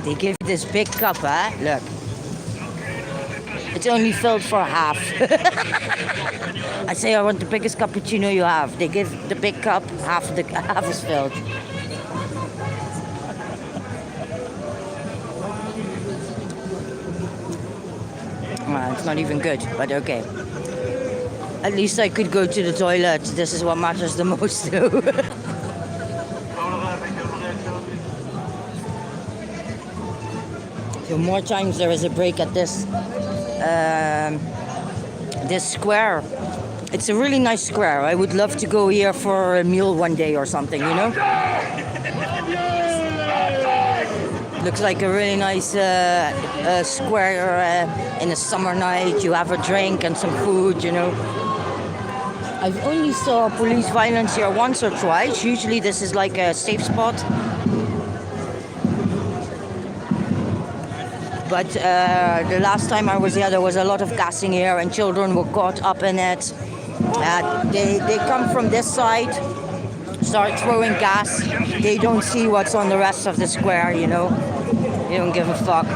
They give you this big cup, huh? Look. It's only filled for half. I say I want the biggest cappuccino you have. They give the big cup, half is filled. It's not even good, but okay. At least I could go to the toilet. This is what matters the most, though. So more times there is a break at this square. It's a really nice square. I would love to go here for a meal one day or something, you know? Looks like a really nice square in a summer night. You have a drink and some food, you know? I've only saw police violence here once or twice. Usually this is like a safe spot. But the last time I was here, there was a lot of gassing here and children were caught up in it. They come from this side, start throwing gas. They don't see what's on the rest of the square, you know. They don't give a fuck.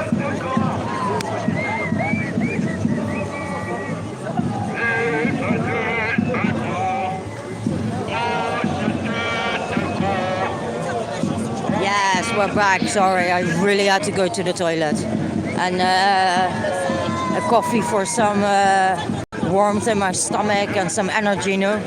Yes, we're back. Sorry, I really had to go to the toilet. And a coffee for some warmth in my stomach and some energy, you know.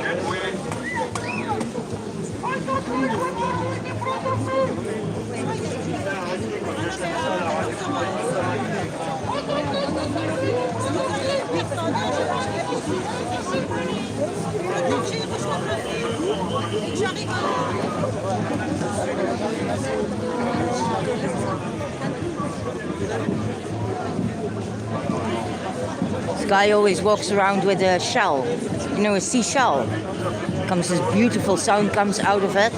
This guy always walks around with a shell, you know, a seashell. Comes this beautiful sound comes out of it.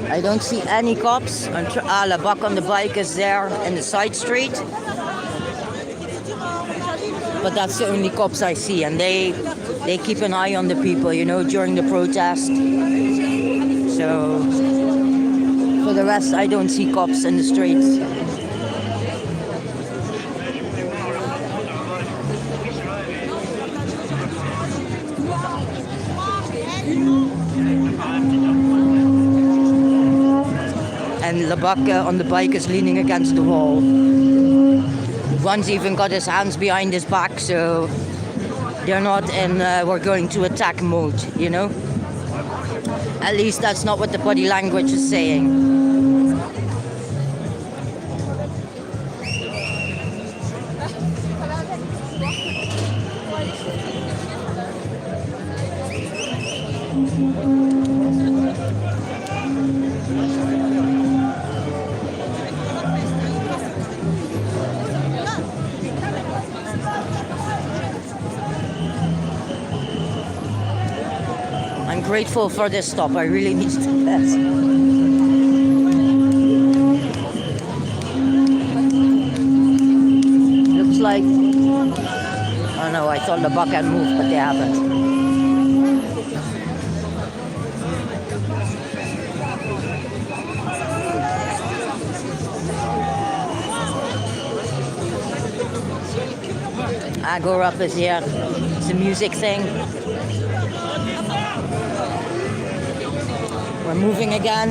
I don't see any cops. Le Bac on the bike is there in the side street. But that's the only cops I see, and they keep an eye on the people, you know, during the protest. So for the rest, I don't see cops in the streets. And Le Bac on the bike is leaning against the wall. One's even got his hands behind his back, so they're not in we're going to attack mode, you know? At least that's not what the body language is saying. I'm grateful for this stop. I really need to pass. Looks like... Oh no, I thought Le Bac had moved, but they haven't. Agora is here. It's a music thing. We're moving again.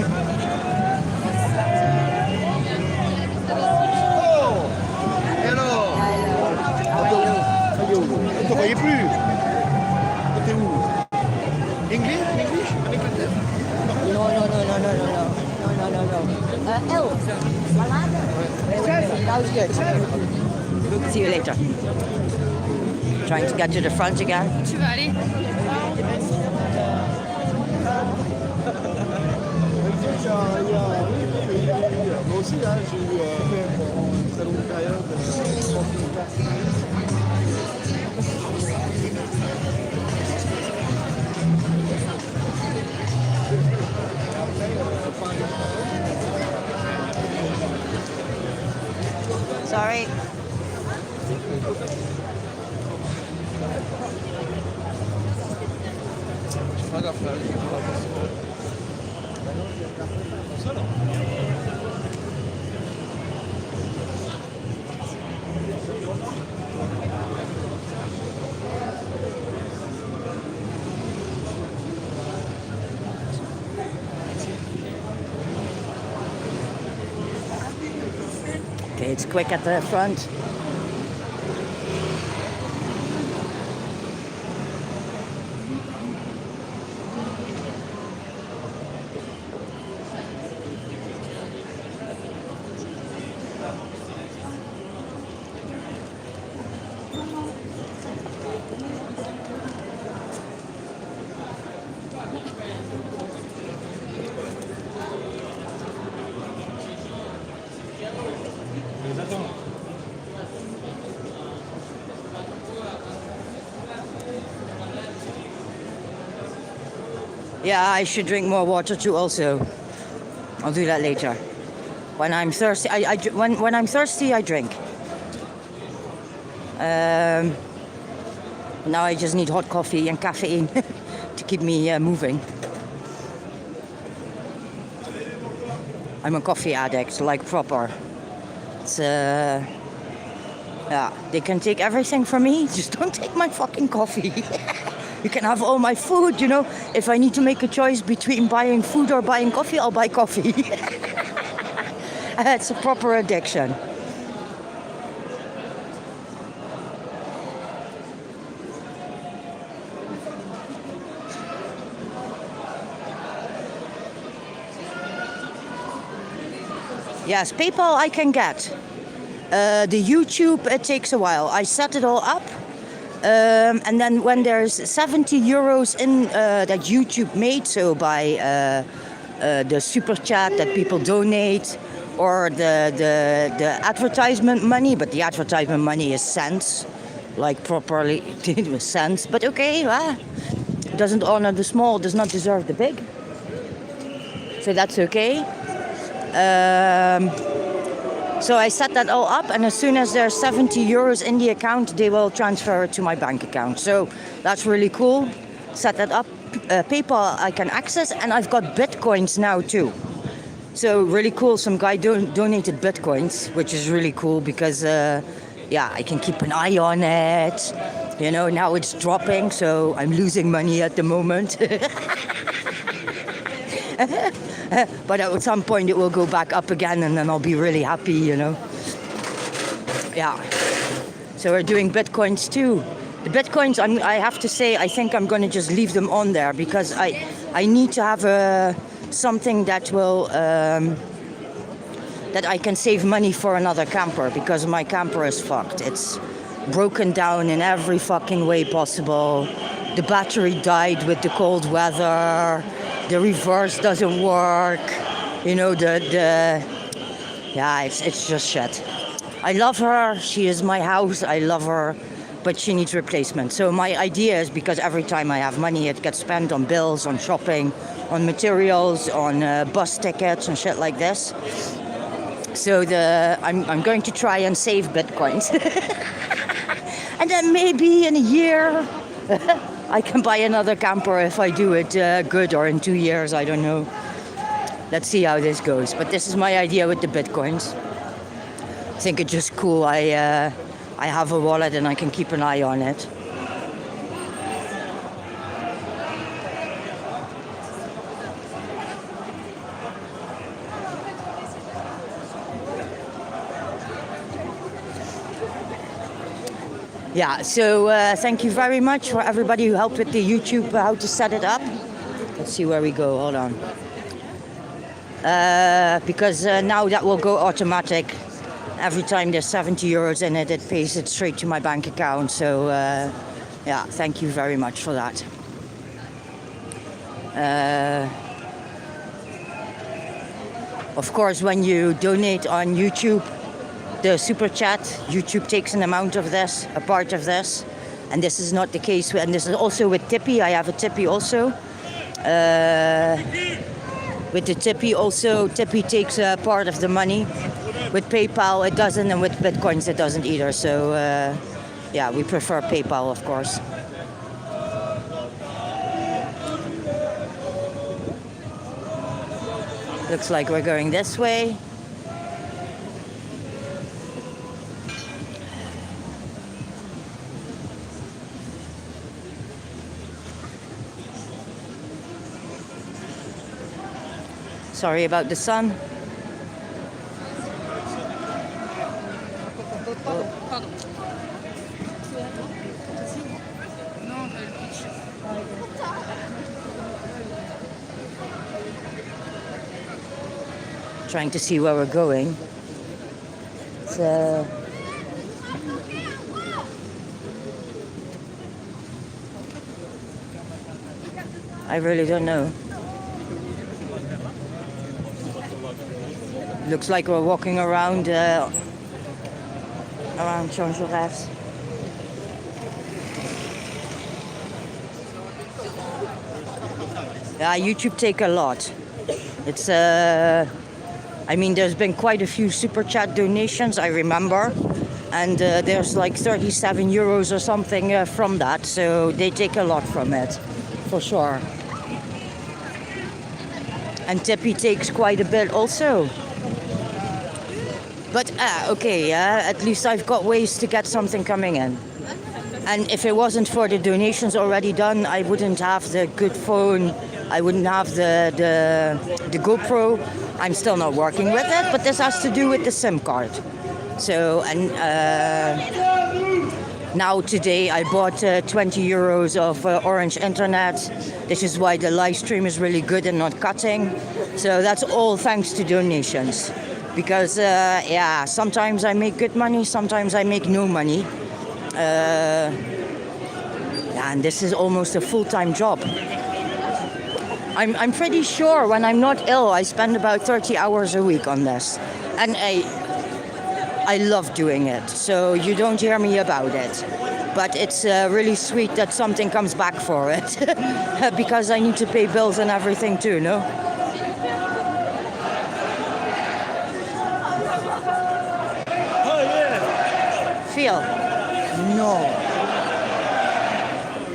Hello. How are you? Je te voyais plus. T'étais où? English? No. L. That was good. See you later. Trying to get to the front again. Tu vas aller? Moi aussi, là, j'ai eu une très longue période. Sorry. pas grave, frère. Okay, it's quick at the front. Yeah, I should drink more water too also. I'll do that later. When I'm thirsty, when I'm thirsty, I drink. Now I just need hot coffee and caffeine to keep me moving. I'm a coffee addict, like proper. It's yeah, they can take everything from me, just don't take my fucking coffee. You can have all my food, you know. If I need to make a choice between buying food or buying coffee, I'll buy coffee. It's a proper addiction. Yes, PayPal I can get. The YouTube, it takes a while. I set it all up. And then when there's 70 euros in that YouTube made, so by the super chat that people donate, or the advertisement money, but the advertisement money is cents, like properly with cents. But okay, doesn't honor the small, does not deserve the big. So that's okay. So I set that all up, and as soon as there's 70 euros in the account, they will transfer it to my bank account. So that's really cool. Set that up. PayPal I can access, and I've got Bitcoins now too. So really cool. Some guy donated Bitcoins, which is really cool because, yeah, I can keep an eye on it. You know, now it's dropping, so I'm losing money at the moment. But at some point it will go back up again, and then I'll be really happy, you know. Yeah. So we're doing Bitcoins too. The Bitcoins, I have to say, I think I'm going to just leave them on there because I need to have something that will that I can save money for another camper, because my camper is fucked. It's broken down in every fucking way possible. The battery died with the cold weather. The reverse doesn't work, you know, yeah, it's just shit. I love her, she is my house, I love her, but she needs replacement. So my idea is, because every time I have money, it gets spent on bills, on shopping, on materials, on bus tickets and shit like this. So I'm going to try and save Bitcoins. And then maybe in a year, I can buy another camper if I do it good, or in 2 years, I don't know. Let's see how this goes. But this is my idea with the Bitcoins. I think it's just cool. I have a wallet and I can keep an eye on it. Yeah, so thank you very much for everybody who helped with the YouTube, how to set it up. Let's see where we go, hold on. Because now that will go automatic. Every time there's 70 euros in it, it pays it straight to my bank account. So yeah, thank you very much for that. Of course, when you donate on YouTube, the super chat, YouTube takes an amount of this, a part of this, and this is not the case. And this is also with Tippy. I have a Tippy also. With the Tippy also, Tippy takes a part of the money. With PayPal it doesn't, and with Bitcoins it doesn't either. So yeah, we prefer PayPal, of course. Looks like we're going this way. Sorry about the sun. Trying to see where we're going. I really don't know. Looks like we're walking around Jean Jaurès. Yeah, YouTube take a lot. It's I mean, there's been quite a few super chat donations, I remember, and there's like 37 euros or something from that, so they take a lot from it, for sure. And Tippy takes quite a bit also. But okay, at least I've got ways to get something coming in. And if it wasn't for the donations already done, I wouldn't have the good phone, I wouldn't have the GoPro. I'm still not working with it, but this has to do with the SIM card. So, and now today I bought 20 euros of Orange Internet. This is why the live stream is really good and not cutting. So that's all thanks to donations. Because, yeah, sometimes I make good money, sometimes I make no money. And this is almost a full-time job. I'm pretty sure when I'm not ill, I spend about 30 hours a week on this. And I love doing it, so you don't hear me about it. But it's really sweet that something comes back for it. Because I need to pay bills and everything too, no? Oh yeah. Feel? No.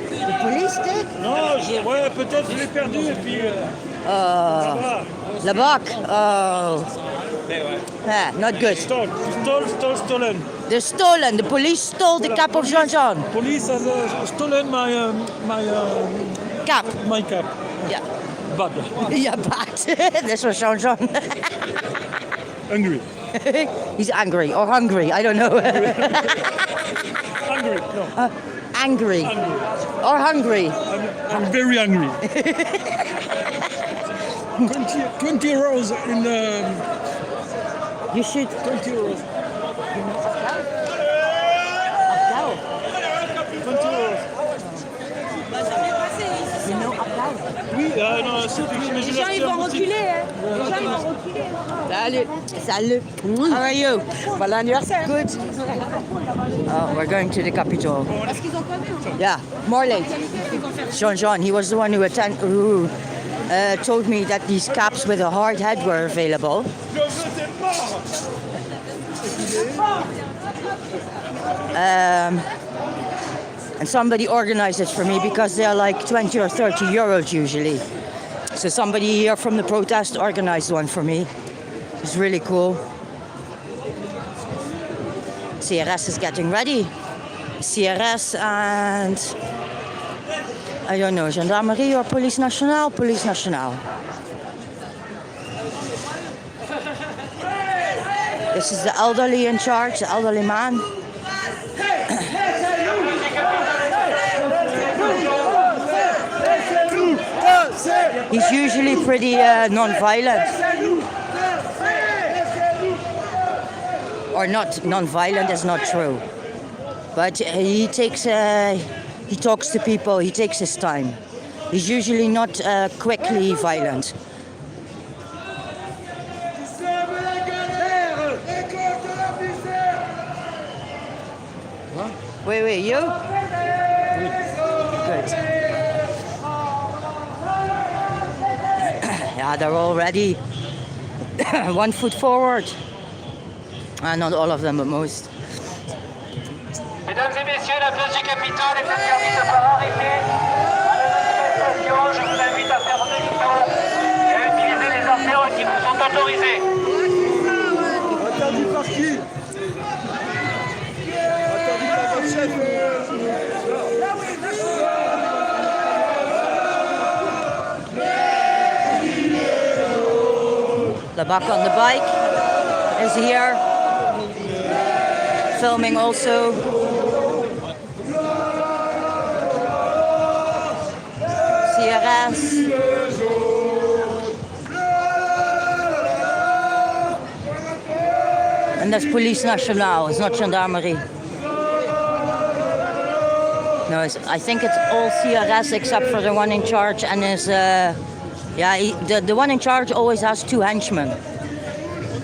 The police did? Non, ouais, peut-être je l'ai perdu et puis. The buck? Oh. Yeah, not good. Stolen. They're stolen. The police stole the cap of Jean Jaune. Police has stolen my Cap. my cap. Yeah. Bad. Yeah, bad. This was Jean Jaune. Hungry. He's angry or hungry. I don't know. Hungry. No. Angry. Or hungry. I'm very hungry. 20 euros in. You should. 20 euros. 20 euros. You know, Oui, non, c'est mais je Les gens ils vont reculer, hein. Les gens ils vont reculer. Salut. Salut. How are you? Bon anniversaire. Good. Oh, we're going to the Capitol. Parce qu'ils ont pas vu. Yeah, more late. Jean Jaune, he was the one who told me that these caps with a hard head were available. And somebody organized it for me because they're like 20 or 30 euros usually. So somebody here from the protest organized one for me. It's really cool. CRS is getting ready. CRS and I don't know, Gendarmerie or Police Nationale? Police Nationale. This is the elderly in charge, the elderly man. He's usually pretty non-violent. Or not non-violent is not true. But he talks to people, he takes his time. He's usually not quickly violent. Wait, you? Good. Yeah, they're all ready. 1 foot forward. Not all of them, but most. Mesdames et messieurs, la place du Capitole est interdite par arrêté. À la manifestation, je vous invite à faire demi-tour et à utiliser les artères qui vous sont autorisé. Interdit par qui? Interdit par votre chef. Labak on the bike is here, filming also. CRS. And that's Police Nationale, it's not Gendarmerie. No, I think it's all CRS except for the one in charge, and is the one in charge always has two henchmen.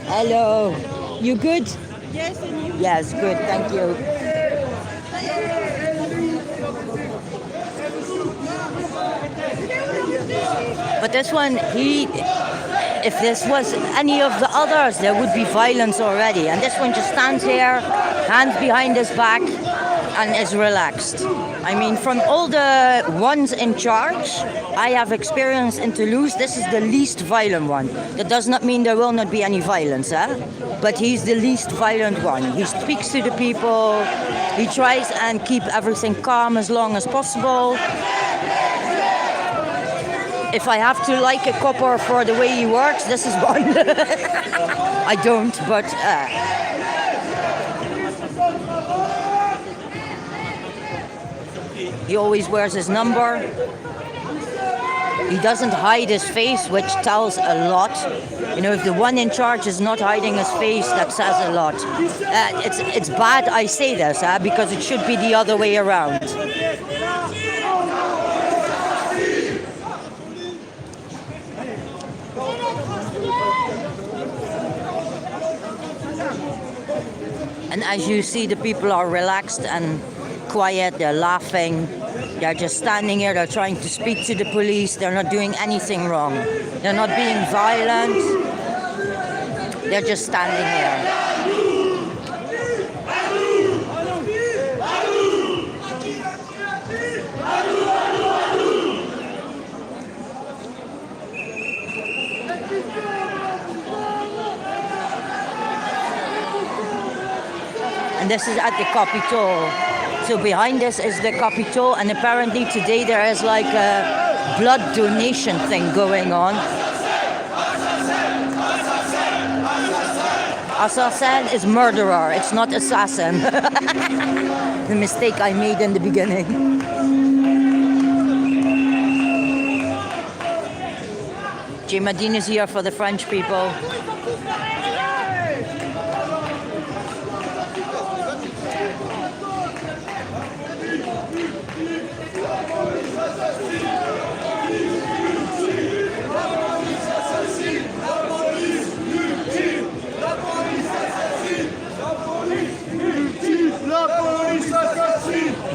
Hello, you good? Yes, and you? Yes, good, thank you. But this one, if this was any of the others, there would be violence already. And this one just stands here, hands behind his back, and is relaxed. I mean, from all the ones in charge I have experienced in Toulouse, this is the least violent one. That does not mean there will not be any violence, but he's the least violent one. He speaks to the people, he tries and keep everything calm as long as possible. If I have to like a copper for the way he works, this is one. I don't, but he always wears his number. He doesn't hide his face, which tells a lot. You know, if the one in charge is not hiding his face, that says a lot. It's bad I say this, because it should be the other way around. And as you see, the people are relaxed and quiet, they're laughing, they're just standing here, they're trying to speak to the police, they're not doing anything wrong. They're not being violent, they're just standing here. And this is at the Capitol. So behind this is the Capitol, and apparently today there is like a blood donation thing going on. Assassin is murderer, it's not assassin. The mistake I made in the beginning. J. Madine is here for the French people.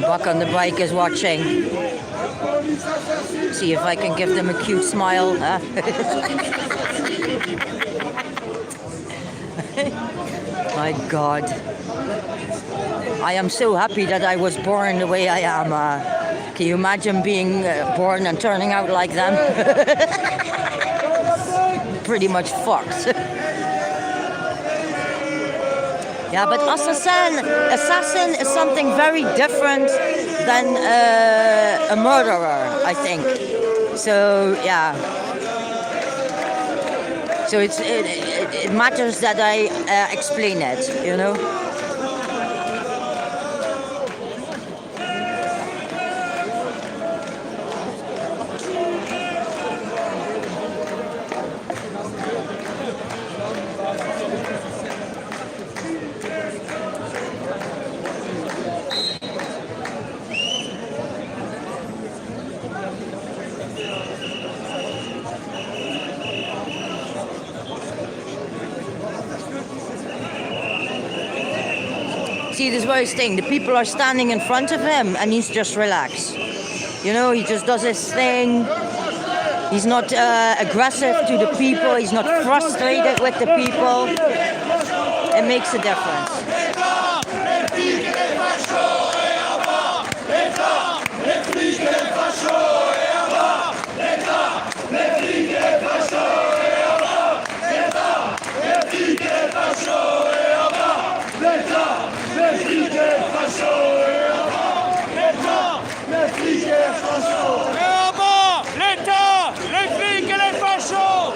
Buck on the bike is watching. See if I can give them a cute smile. Huh? My God. I am so happy that I was born the way I am. Can you imagine being born and turning out like them? Pretty much fucked. Yeah, but assassin is something very different than a murderer, I think. So yeah. So it matters that I explain it, you know. See, this very thing. The people are standing in front of him and he's just relaxed. You know, he just does his thing. He's not aggressive to the people. He's not frustrated with the people. It makes a difference. Les flics et les fachos!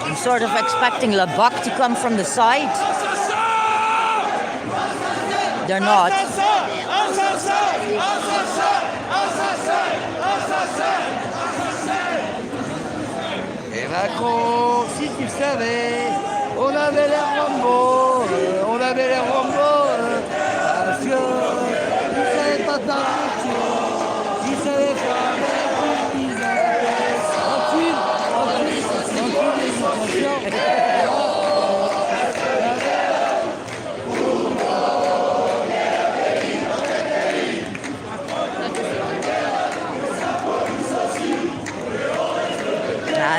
I'm sort of expecting Le Boc to come from the side. They're not. Et Macron, si tu savais, on avait l'air Rambo, parce que il savait pas parler, il savait pas faire une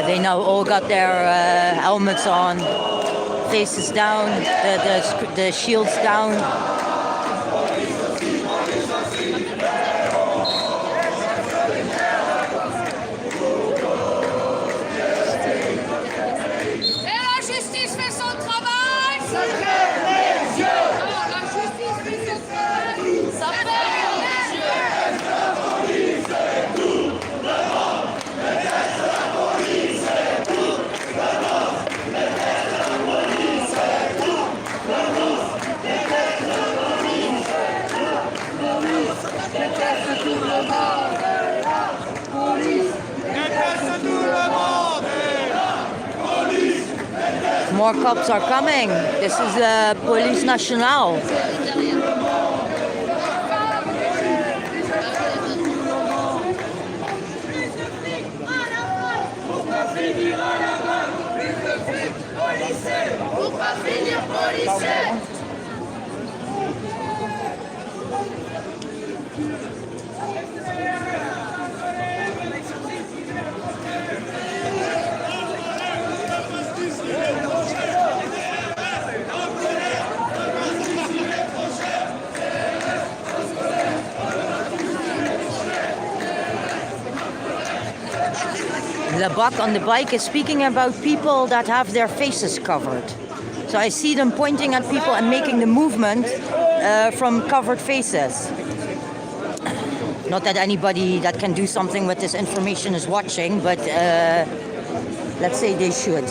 They now all got their helmets on, faces down, the shields down. Et la justice fait son travail. Ça fait les yeux. Alors la justice fait son travail. Ça fait les yeux. More cops are coming. This is Police Nationale. Le Boc on the bike is speaking about people that have their faces covered. So I see them pointing at people and making the movement from covered faces. Not that anybody that can do something with this information is watching, but let's say they should.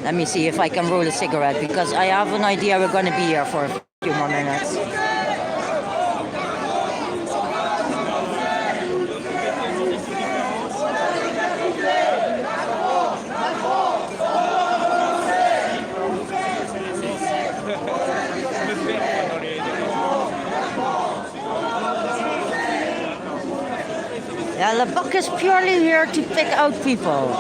Let me see if I can roll a cigarette, because I have an idea we're going to be here for a few more minutes. Yeah, Le Boc is purely here to pick out people.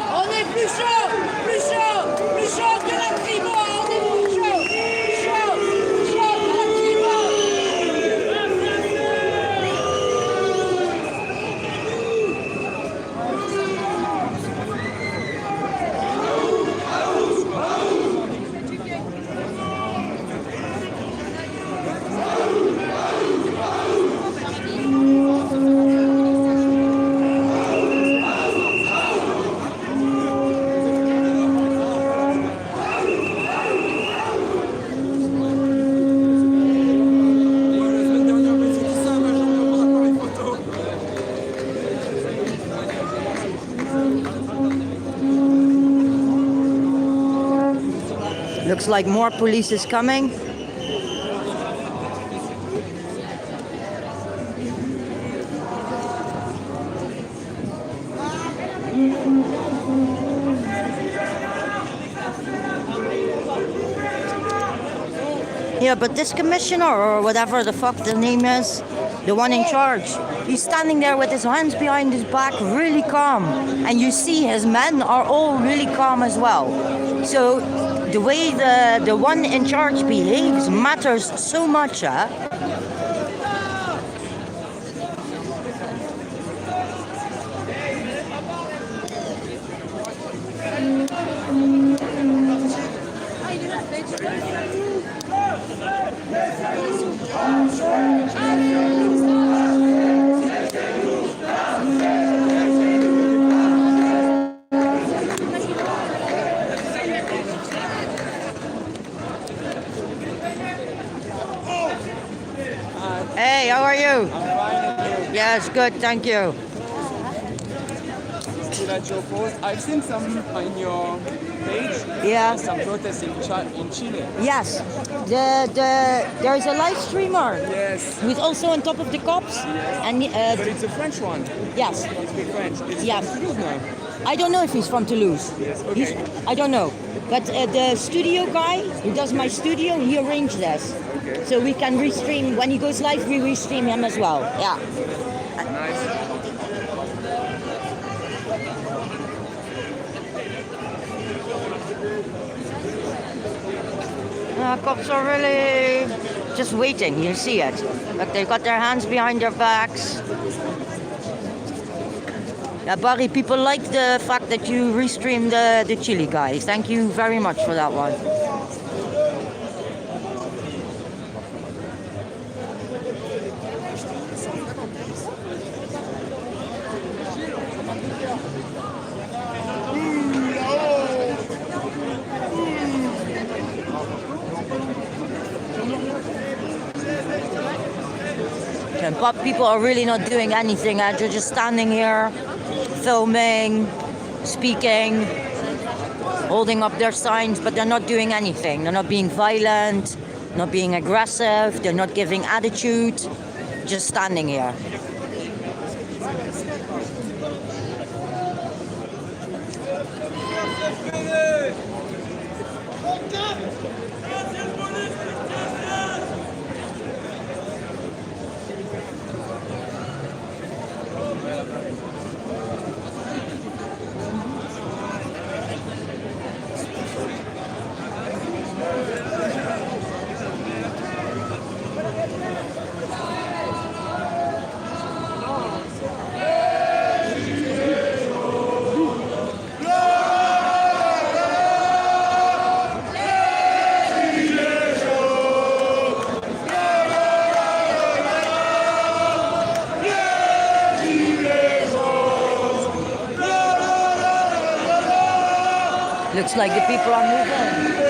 On est plus chaud, plus chaud, plus chaud que la tribu, on est plus chaud, chaud, chaud que la Looks like more police is coming. Yeah, but this commissioner or whatever the fuck the name is, the one in charge, he's standing there with his hands behind his back, really calm. And you see his men are all really calm as well. So the way the one in charge behaves matters so much, huh? Hey, how are you? Yes, good, thank you. Gilets Jaunes post. I've seen some on your page. Yeah. Some protests in Chile. Yes, there's a live streamer Yes. who's also on top of the cops, and But it's a French one. yes, You speak French. It's Yeah. from Toulouse now. I don't know if he's from Toulouse. Yes, okay. I don't know, but the studio guy who does my studio, he arranged this, Okay. so we can restream when he goes live. We restream him as well. Yeah. Nice. Cops are really just waiting. You see it. Look, they've got their hands behind their backs. Yeah, Barry, people like the fact that you restream the Chile guys. Thank you very much for that one. But people are really not doing anything. They're just standing here, filming, speaking, holding up their signs, but they're not doing anything. They're not being violent, not being aggressive, they're not giving attitude, just standing here. Looks like the people are moving.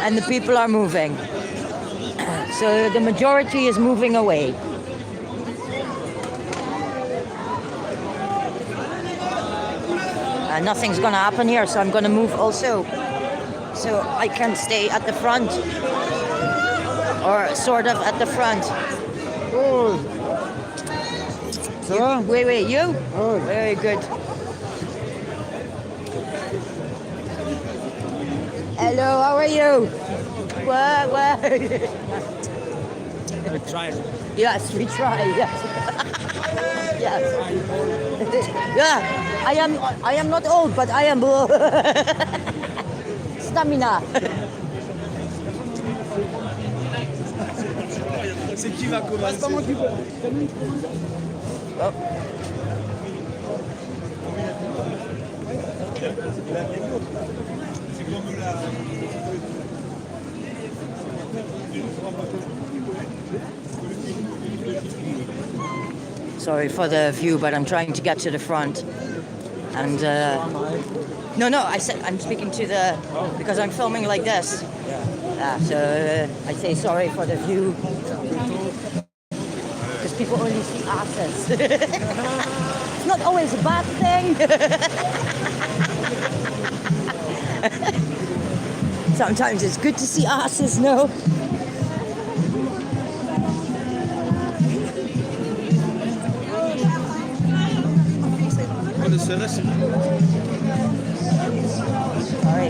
And the people are moving. So the majority is moving away. Nothing's gonna happen here, so I'm gonna move also. So I can stay at the front. Or sort of at the front. Oh, ça va? Wait, you? Oh. Very good. Hello, how are you? What? I tried. Yes, we try. Yes. Yes. Yeah. I am not old, but I am stamina. C'est qui va commencer? Oh. Sorry for the view, but I'm trying to get to the front. And no, I said I'm speaking to the because I'm filming like this. So I say sorry for the view because people only see asses. It's not always a bad thing. Sometimes it's good to see asses, no? Sorry.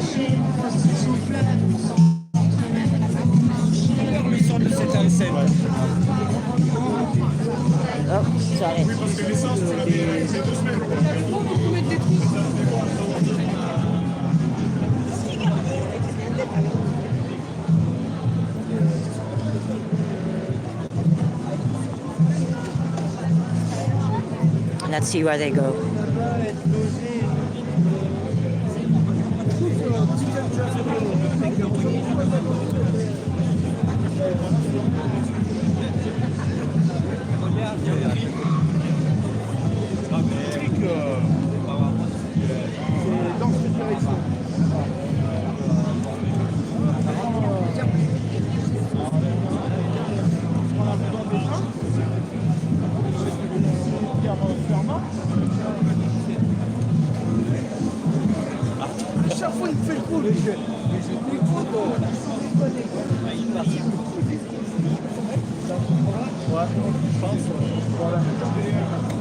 Oh, sorry. Let's see where they go.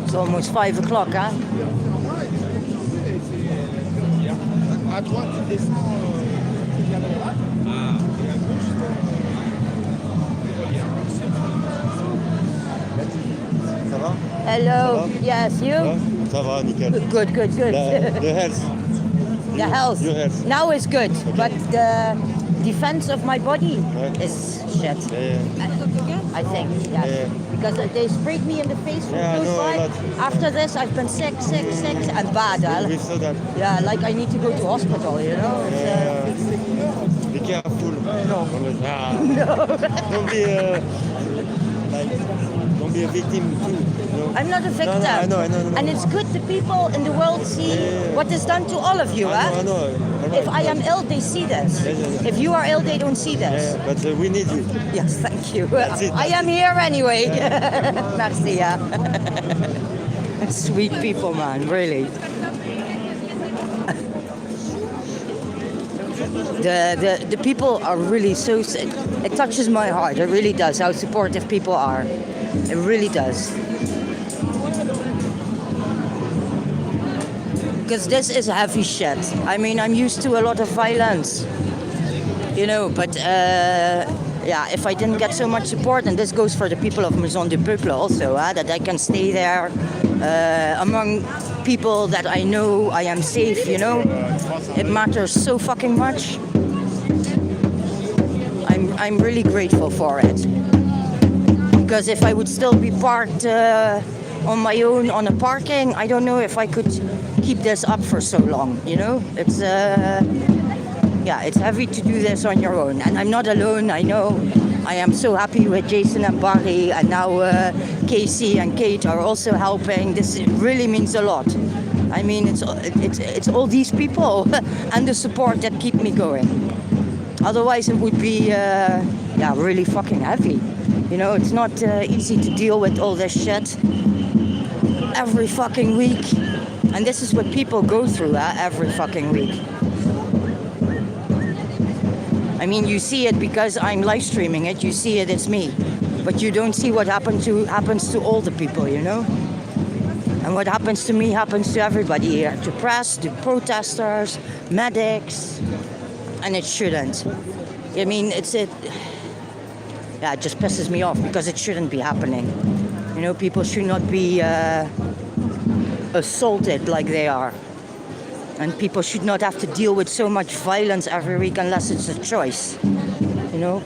It's almost 5 o'clock, huh? Ça va? Hello. Yes, you? Ça va, nickel. Good. The health. The health. Your health. Now is good, but the defense of my body Yeah. is shit. Yeah. I think, yes. Yeah. Because they sprayed me in the face from Yeah, I close know, by. a lot. After this, I've been sick, and bad. We saw that. Yeah, like I need to go to hospital, you know? Be careful. No. Ah. No. Don't be don't be a victim too. You know? I'm not a victim. I know. And it's good the people in the world see what is done to all of you, I know. If I am ill, they see this. Yeah. If you are ill, they don't see this. Yeah, but we need you. Yes, thank you. That's it. I am here anyway. Merci. Yeah. Sweet people, man, really. The people are really so. It touches my heart. It really does. How supportive people are. It really does. Because this is heavy shit. I mean, I'm used to a lot of violence, you know. But yeah, if I didn't get so much support, and this goes for the people of Maison du Peuple also, that I can stay there among people that I know I am safe, you know. It matters so fucking much. I'm really grateful for it. Because if I would still be parked on my own on a parking, I don't know if I could keep this up for so long, you know. It's yeah, it's heavy to do this on your own, and I'm not alone. I know. I am so happy with Jason and Barry, and now Casey and Kate are also helping. This really means a lot. I mean, it's all these people and the support that keep me going. Otherwise, it would be yeah, really fucking heavy. You know, it's not easy to deal with all this shit every fucking week. And this is what people go through every fucking week. I mean, you see it because I'm live streaming it. You see it, it's me. But you don't see what happens to all the people, you know? And what happens to me happens to everybody here. To press, to protesters, medics. And it shouldn't. I mean, yeah, it just pisses me off because it shouldn't be happening. You know, people should not be assaulted like they are. And people should not have to deal with so much violence every week unless it's a choice. You know?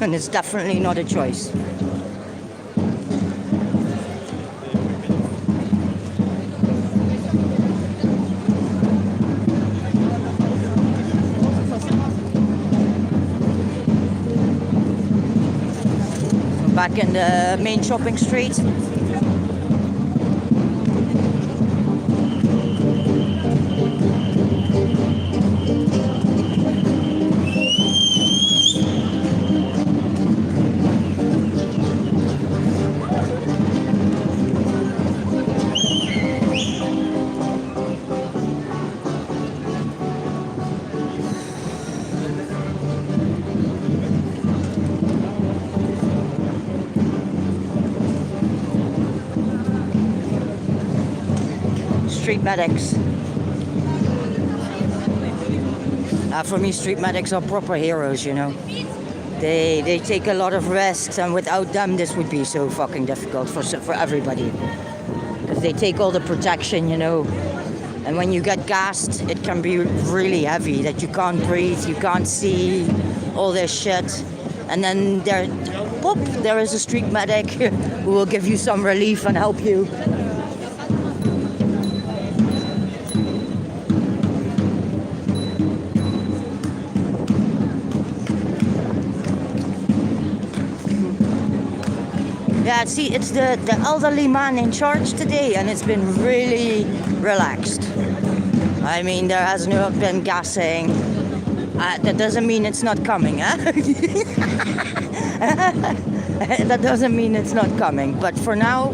And it's definitely not a choice. Back in the main shopping street. street medics. For me, street medics are proper heroes, you know. They take a lot of risks, and without them, this would be so fucking difficult for everybody. Because they take all the protection, you know. And when you get gassed, it can be really heavy, that you can't breathe, you can't see, all this shit. And then there is a street medic who will give you some relief and help you. Yeah, see, it's the elderly man in charge today, and it's been really relaxed. I mean, there has not been gassing. That doesn't mean it's not coming, huh? That doesn't mean it's not coming. But for now,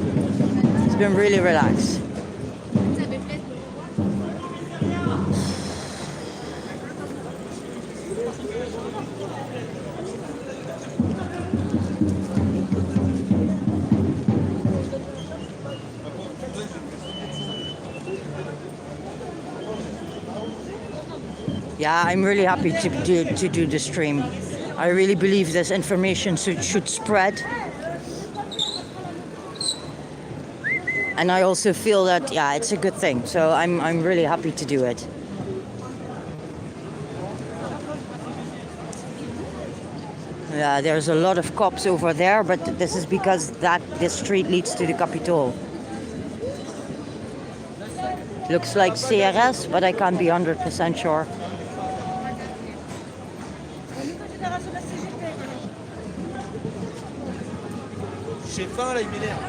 it's been really relaxed. Yeah, I'm really happy to do the stream. I really believe this information should spread. And I also feel that, yeah, it's a good thing. So I'm really happy to do it. Yeah, there's a lot of cops over there, but this is because this street leads to the Capitol. Looks like CRS, but I can't be 100% sure. J'ai faim là, il m'énerve.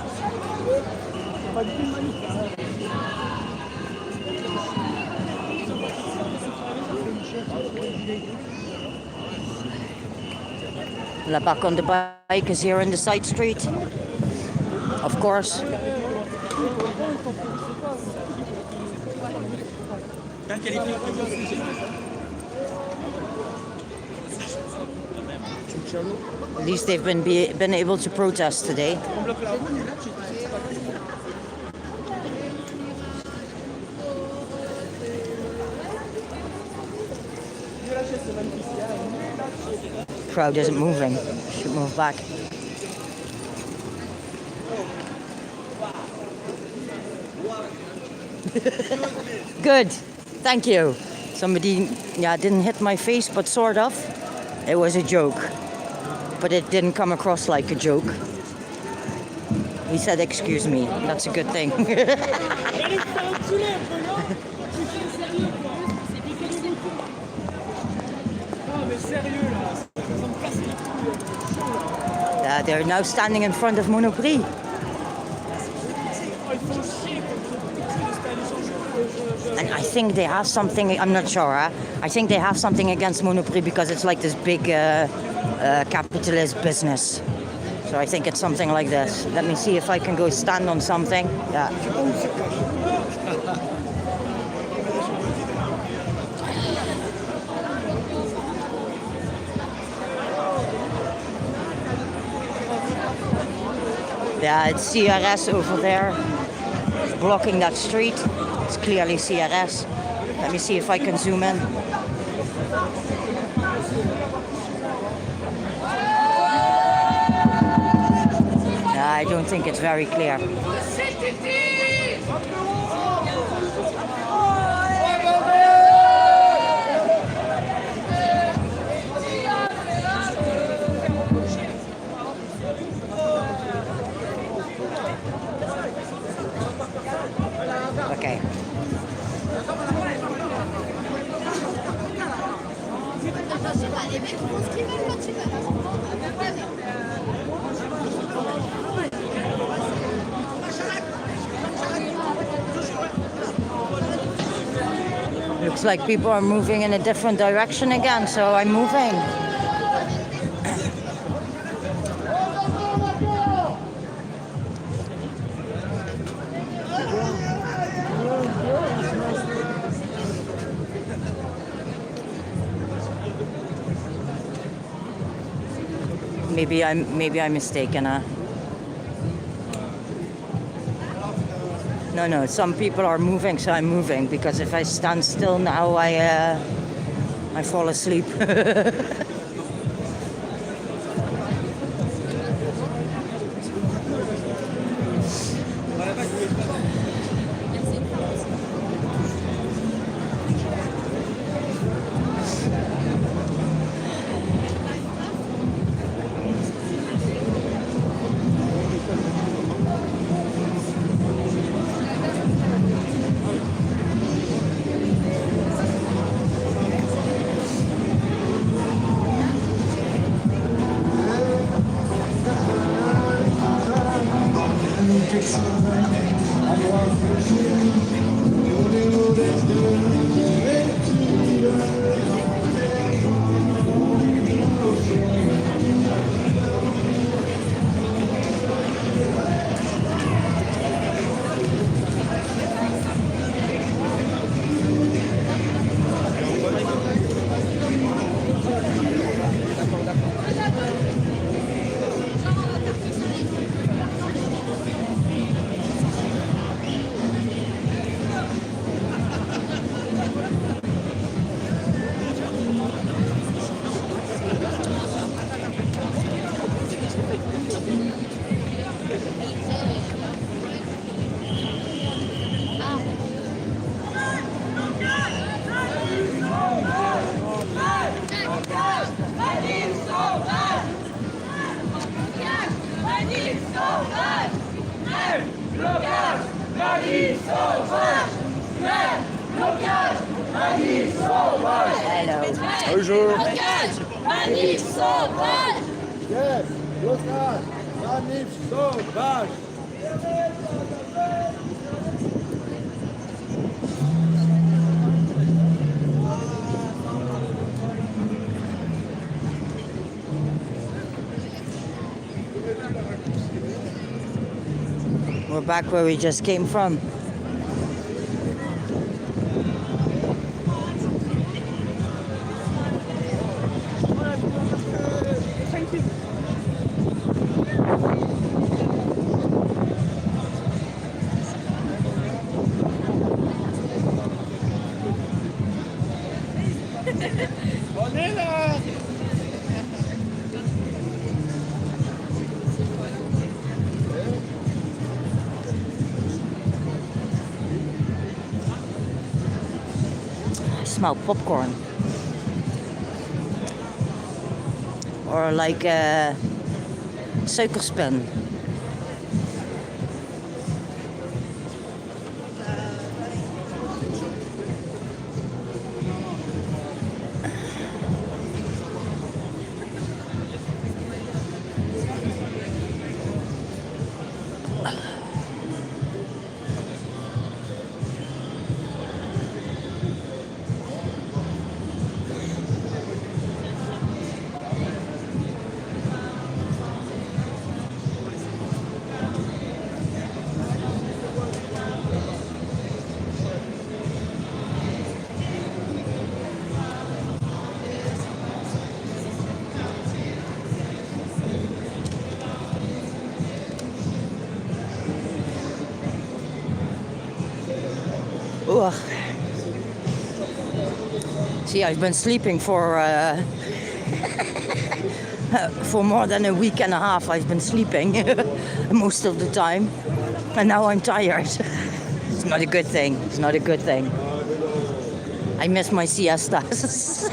La back on the bike is here in the side street, of course. At least they've been able to protest today. Crowd isn't moving. Should move back. Good. Thank you. Somebody, didn't hit my face, but sort of. It was a joke. But it didn't come across like a joke. He said, excuse me. That's a good thing. They're now standing in front of Monoprix. And I think they have something, I'm not sure, I think they have something against Monoprix because it's like this big capitalist business. So I think it's something like this. Let me see if I can go stand on something. Yeah. Yeah, it's CRS over there, blocking that street. It's clearly CRS. Let me see if I can zoom in. Yeah, I don't think it's very clear. Okay. Looks like people are moving in a different direction again, so I'm moving. Maybe I'm mistaken. No. Some people are moving, so I'm moving because if I stand still now, I fall asleep. Bonjour. Manif sauvage. Yes, blocage, manif sauvage. We're back where we just came from. On est là. I smell popcorn. Or like suikerspin. Ugh. See, I've been sleeping for more than a week and a half. I've been sleeping most of the time, and now I'm tired. It's not a good thing. It's not a good thing. I miss my siestas.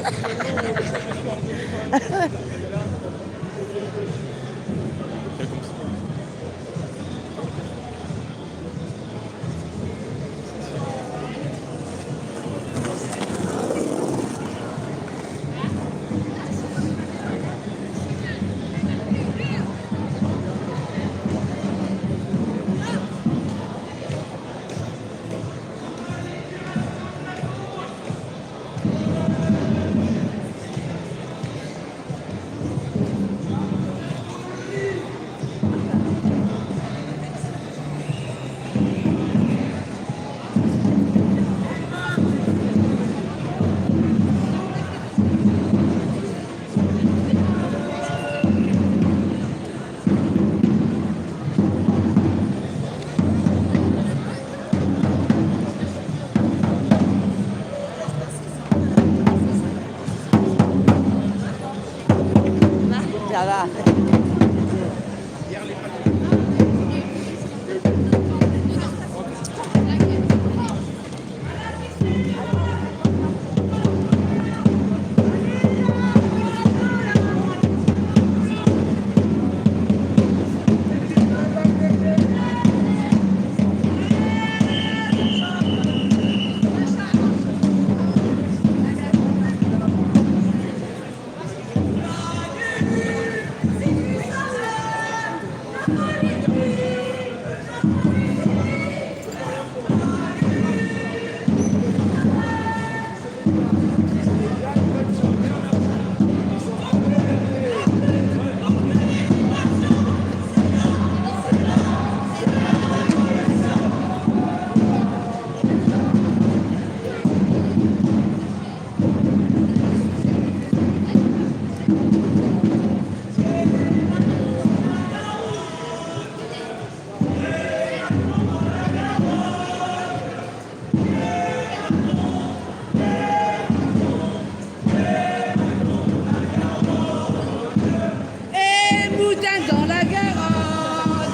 Ça va. Et boudin dans la Garonne.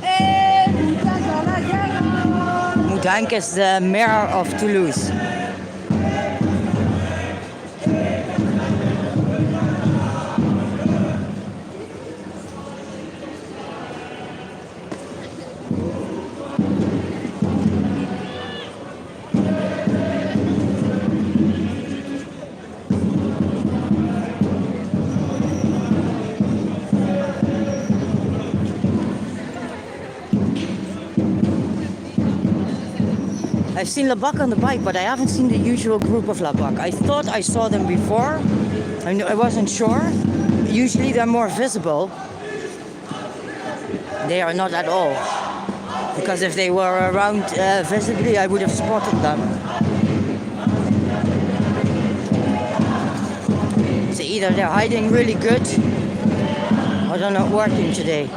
Et boudin dans la Garonne. Moudank is the mayor of Toulouse. I've seen Labak on the bike, but I haven't seen the usual group of Labak. I thought I saw them before. I wasn't sure. Usually they're more visible. They are not at all. Because if they were around visibly, I would have spotted them. So either they're hiding really good, or they're not working today.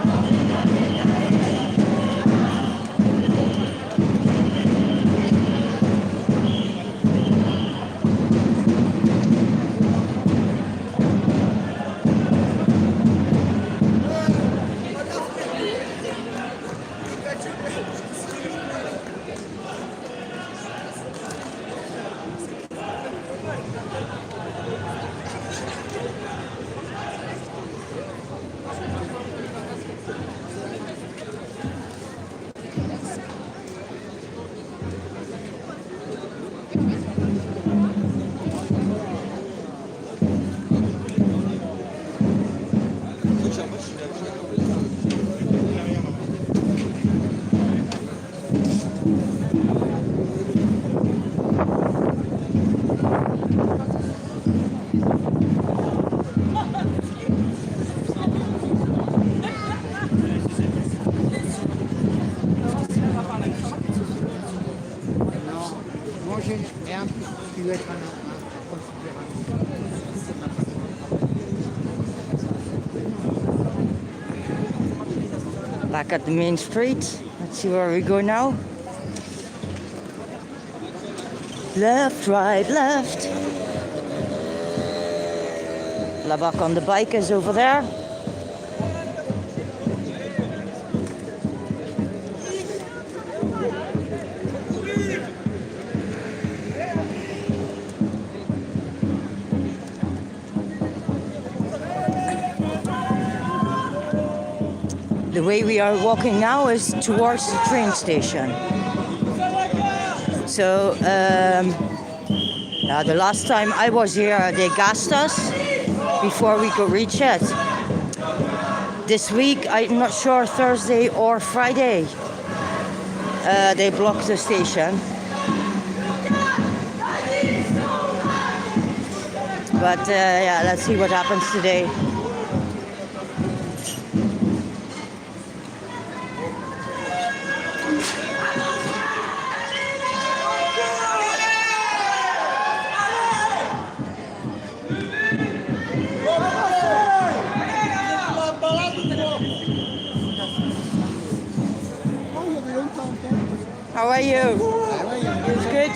Back at the main street. Let's see where we go now. Left, right, left. Labak on the bike is over there. The way we are walking now is towards the train station. So, the last time I was here, they gassed us before we could reach it. This week, I'm not sure, Thursday or Friday, they blocked the station. But yeah, let's see what happens today. How are you? It's good.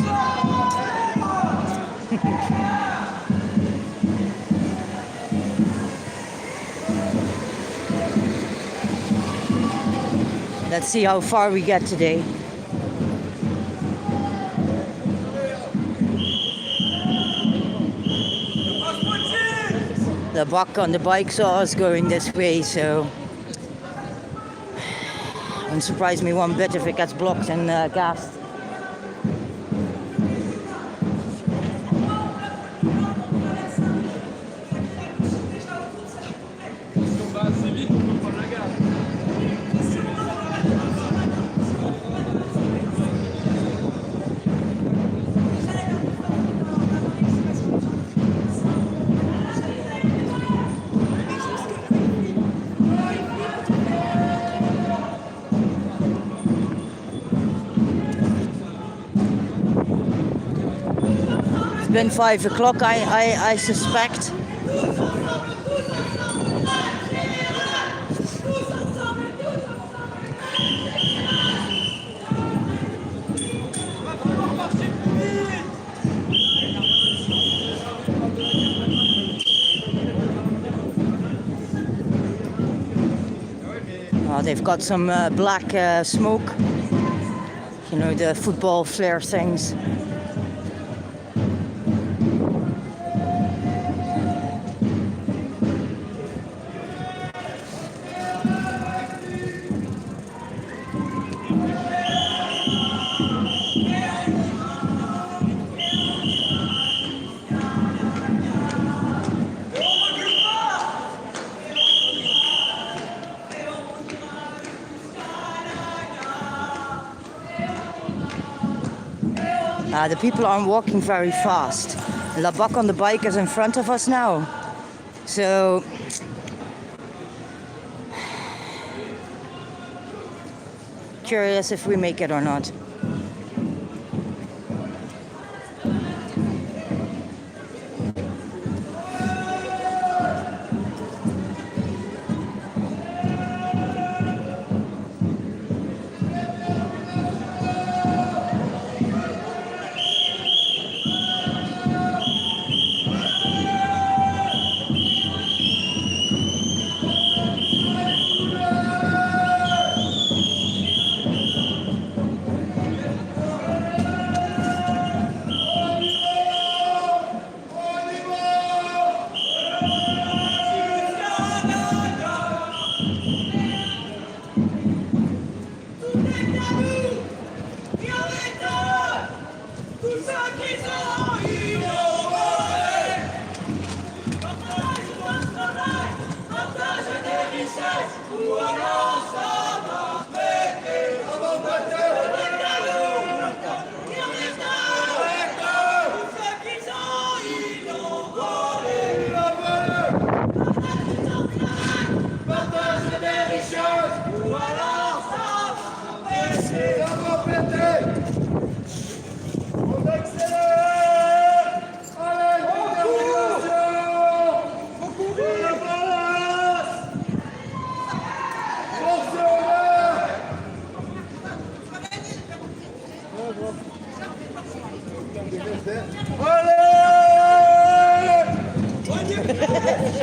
Let's see how far we get today. The buck on the bike saw us going this way, so wouldn't surprise me one bit if it gets blocked and gassed. It's been 5 o'clock, I suspect. Oh, they've got some black smoke, you know, the football flare things. The people aren't walking very fast. La Buck on the bike is in front of us now. So curious if we make it or not.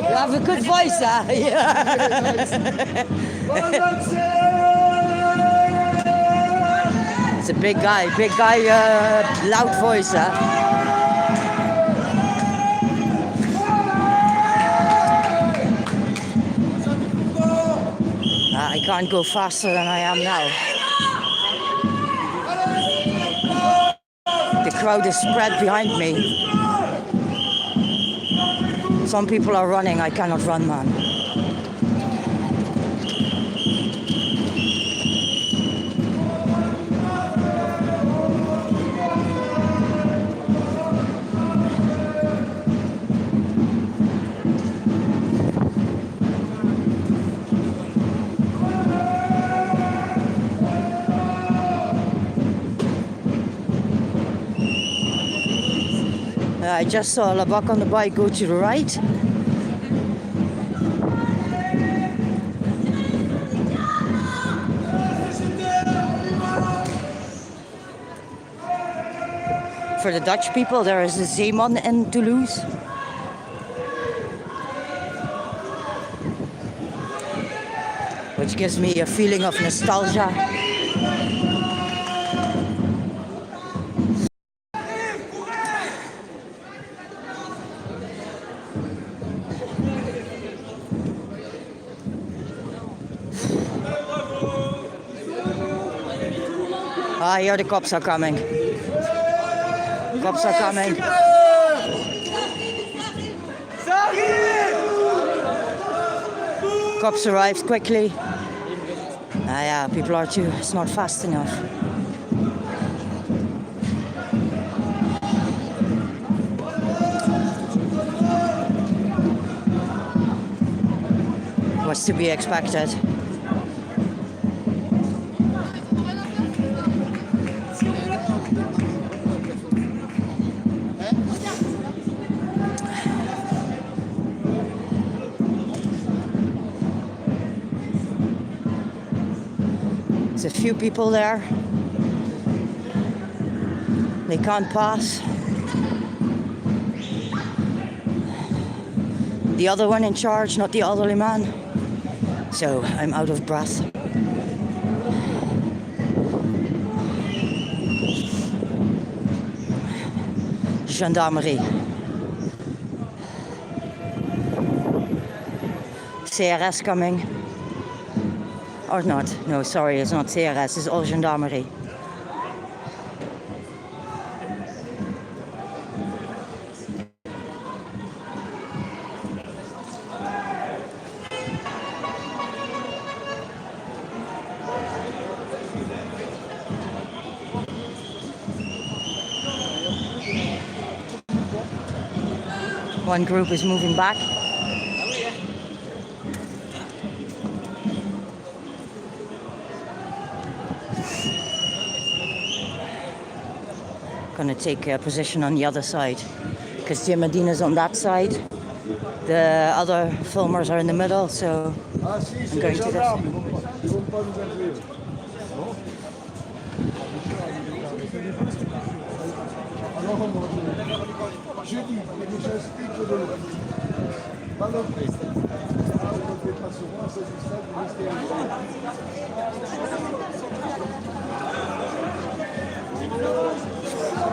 You have a good voice, huh? Yeah. It's a big guy, loud voice, huh? I can't go faster than I am now. The crowd is spread behind me. Some people are running, I cannot run, man. I just saw La Buck on the bike go to the right. For the Dutch people, there is a zeeman in Toulouse. which gives me a feeling of nostalgia. Ah, here the cops are coming. Cops are coming. Cops arrived quickly. Ah, yeah, people are too. It's not fast enough. What's to be expected? There's a few people there. They can't pass. The other one in charge, not the elderly man. So I'm out of breath. Gendarmerie. CRS coming. Or not. No, sorry, it's not CRS, it's all gendarmerie. One group is moving back. Gonna take a position on the other side because Jim Medina's on that side. The other filmers are in the middle, so I'm going to this.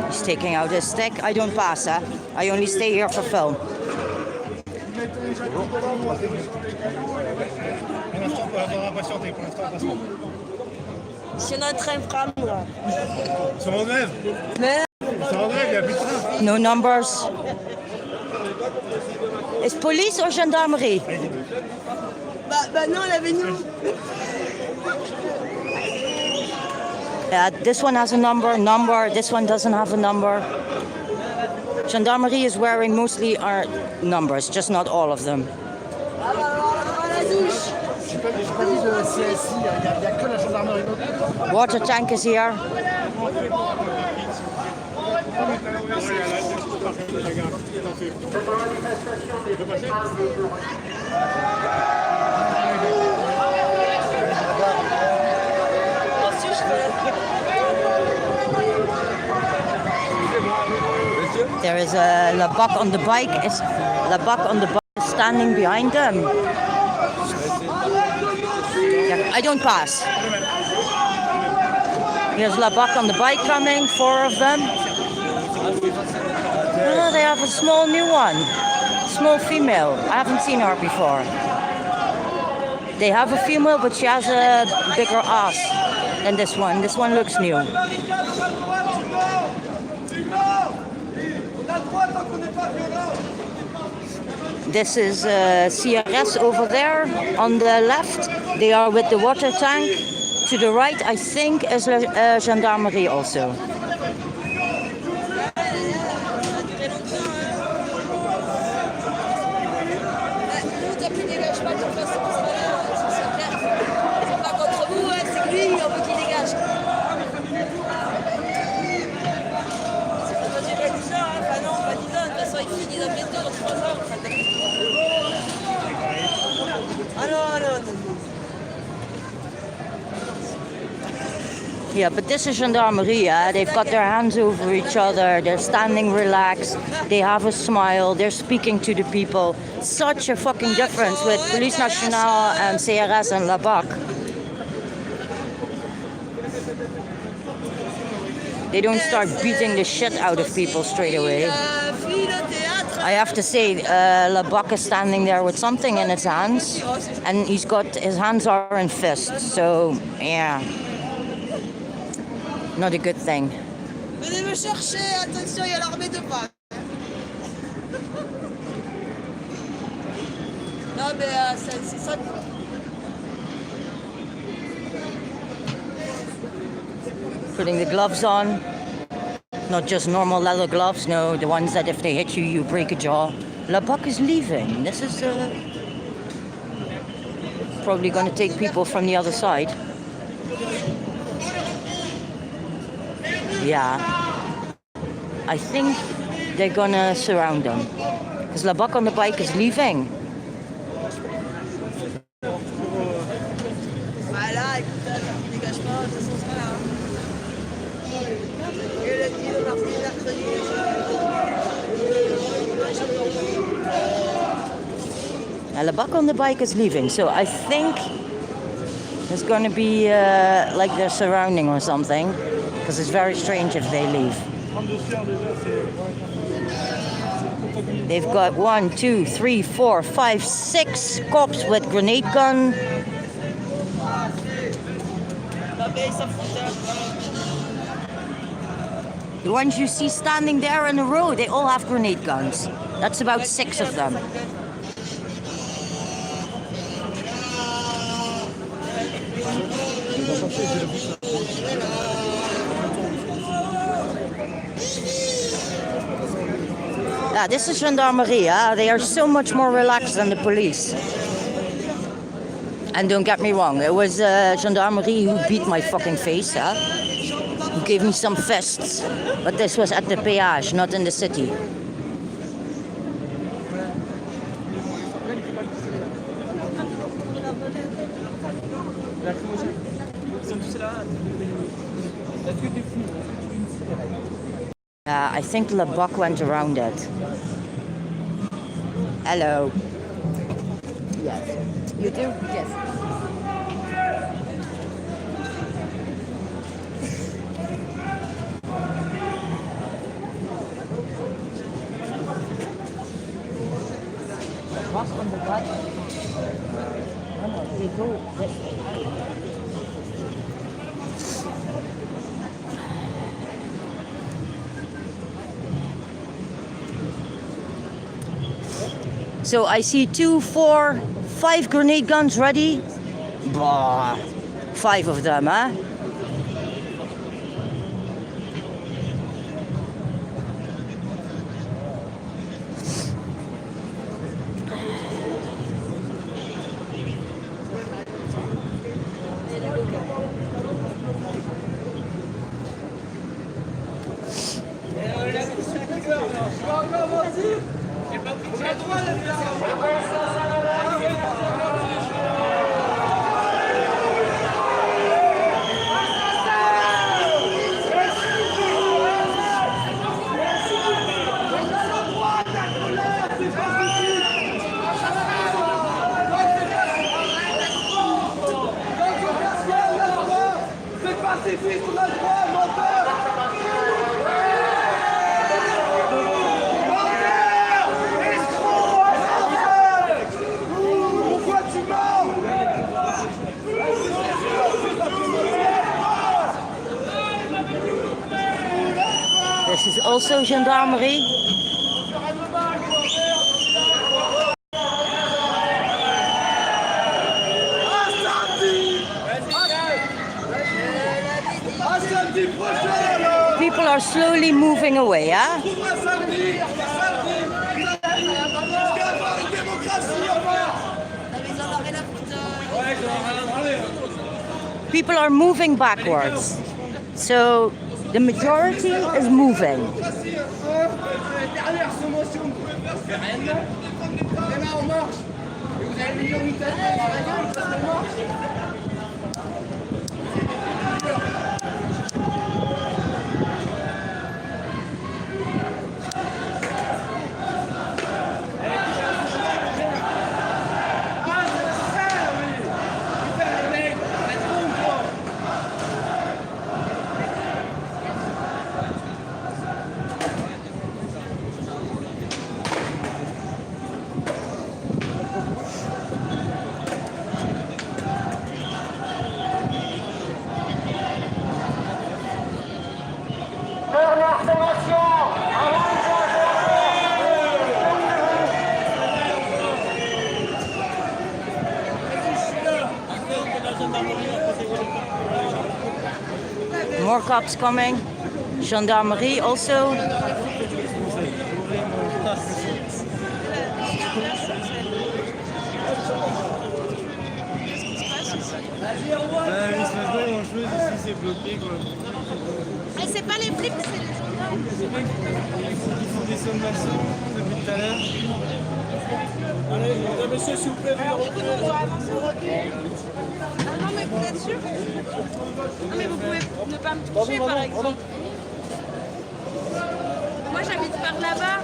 He's taking out his stick. I don't pass, huh? I only stay here for film. C'est notre train femme, là. Ils sont en grève. Ils sont en grève, il n'y a plus de train. No numbers. Is police or gendarmerie? Bah non, elle avait nous. This one has a number. This one doesn't have a number. Gendarmerie is wearing mostly our numbers, just not all of them. Water tank is here. There is a Labac on the bike. Labac on the bike is standing behind them. Yeah, I don't pass. Here's Labac on the bike coming, 4 of them. Oh, they have a small new one. Small female. I haven't seen her before. They have a female, but she has a bigger ass than this one. This one looks new. This is CRS over there on the left. They are with the water tank. To the right, I think, is gendarmerie also. Yeah, but this is gendarmerie. They've got their hands over each other. They're standing relaxed. They have a smile. They're speaking to the people. Such a fucking difference with Police Nationale and CRS and La BAC. They don't start beating the shit out of people straight away. I have to say, La BAC is standing there with something in his hands, and his hands are in fists. So yeah, not a good thing. Venez me chercher, attention, il y a l'armée de Pâques. Non, mais c'est ça. Putting the gloves on, not just normal leather gloves, no, the ones that if they hit you, you break a jaw. La BAC is leaving. This is probably going to take people from the other side. Yeah, I think they're gonna surround them because La BAC on the bike is leaving. Voilà, écoute, dégage pas, de toute façon, c'est pas là. La BAC on the bike is leaving, so I think there's going to be like they're surrounding or something, because it's very strange if they leave. They've got 1, 2, 3, 4, 5, 6 cops with grenade gun. The ones you see standing there in the row, they all have grenade guns. That's about 6 of them. Yeah, this is gendarmerie. They are so much more relaxed than the police. And don't get me wrong, it was gendarmerie who beat my fucking face, who gave me some fists. But this was at the péage, not in the city. I think La BAC went around it. Hello. Yes. You do? Yes. Cross on the right. No, they go this way. So I see 2, 4, 5 grenade guns ready. Bah, 5 of them, huh? This is also gendarmerie. People are slowly moving away, huh? People are moving backwards. So the majority is moving. more cops coming. Gendarmerie also. Il se passe pas grand chose ici, c'est bloqué quoi. Et c'est pas les flics, c'est les gendarmes. Ils font des sommations depuis tout à l'heure. Allez, monsieur, s'il vous plaît, Du coup, on doit avancer. Ah non, mais vous êtes sûr? Non, mais vous pouvez ne pas me toucher, par exemple. Moi, j'habite par là-bas.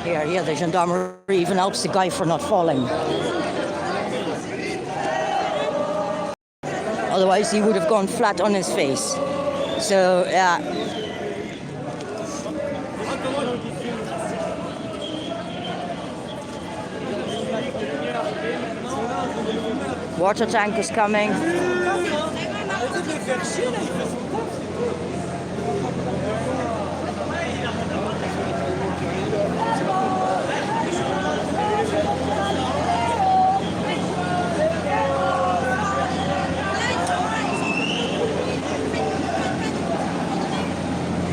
Yeah, the gendarmerie even helps the guy for not falling. Otherwise, he would have gone flat on his face. So, yeah. Water tank is coming.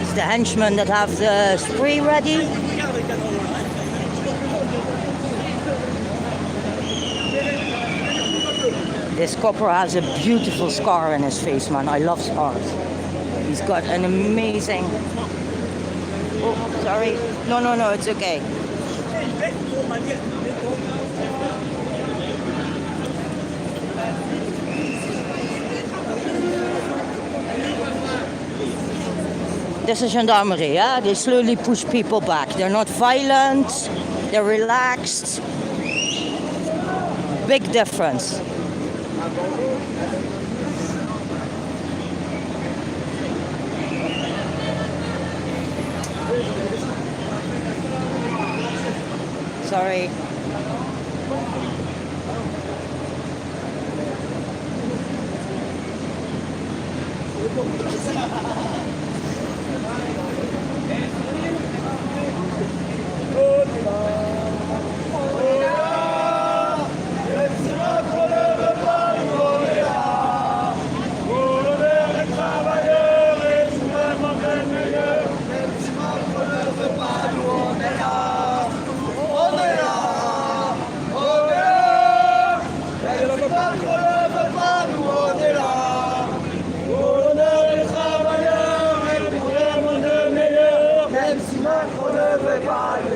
It's the henchmen that have the spray ready. This copper has a beautiful scar in his face, man. I love scars. He's got an amazing... Oh, sorry. No, it's okay. This is gendarmerie, yeah? They slowly push people back. They're not violent, they're relaxed. Big difference. Sorry.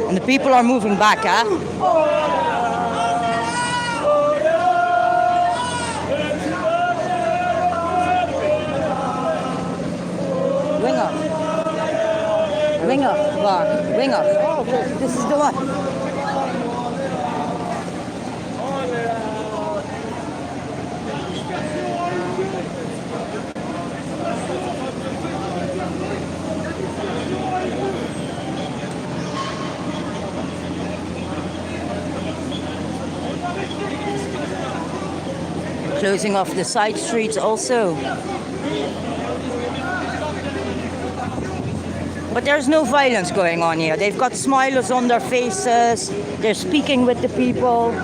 And the people are moving back, huh? Winger. Oh, okay. This is the one. Closing off the side streets also. But there's no violence going on here. They've got smiles on their faces. They're speaking with the people.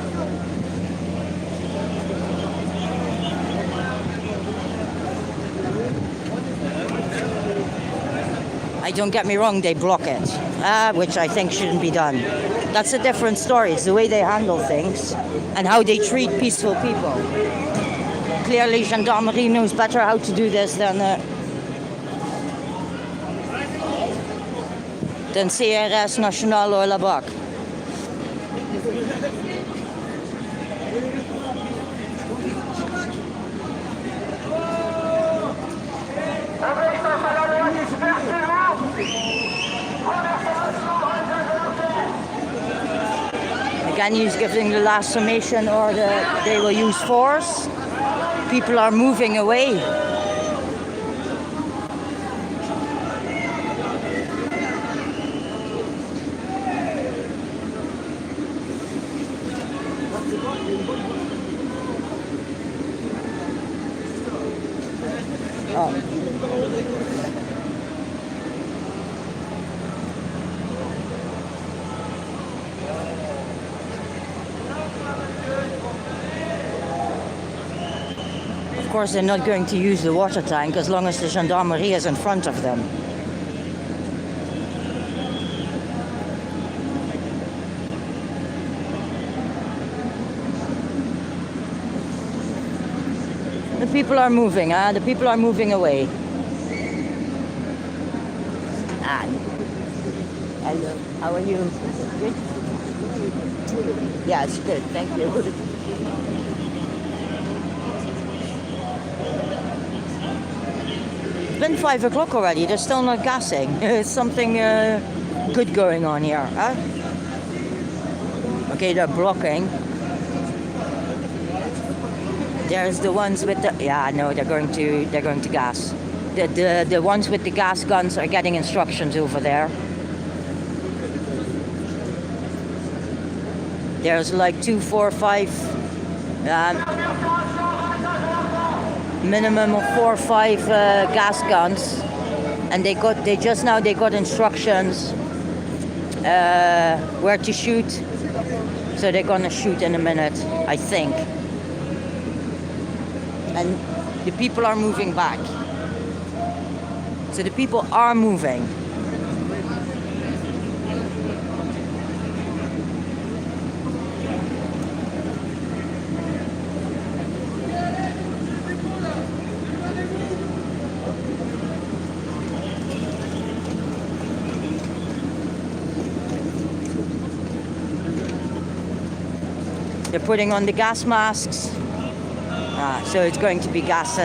Don't get me wrong, they block it, which I think shouldn't be done. That's a different story. It's the way they handle things and how they treat peaceful people. Clearly, Gendarmerie knows better how to do this than CRS National or La BAC. Again, he's giving the last summation, or they will use force. People are moving away. course, they're not going to use the water tank as long as the gendarmerie is in front of them. The people are moving, the people are moving away. Hello, how are you? Good? Yeah, it's good, thank you. It's been 5 o'clock already, they're still not gassing. There's something good going on here, huh? Okay, they're blocking. There's the ones with the no, they're going to gas. The ones with the gas guns are getting instructions over there. There's like 2, 4, 5 minimum of 4 or 5 gas guns, and they just now got instructions where to shoot. So they're gonna shoot in a minute, I think. And the people are moving back. So the people are moving. They're putting on the gas masks. So it's going to be gas,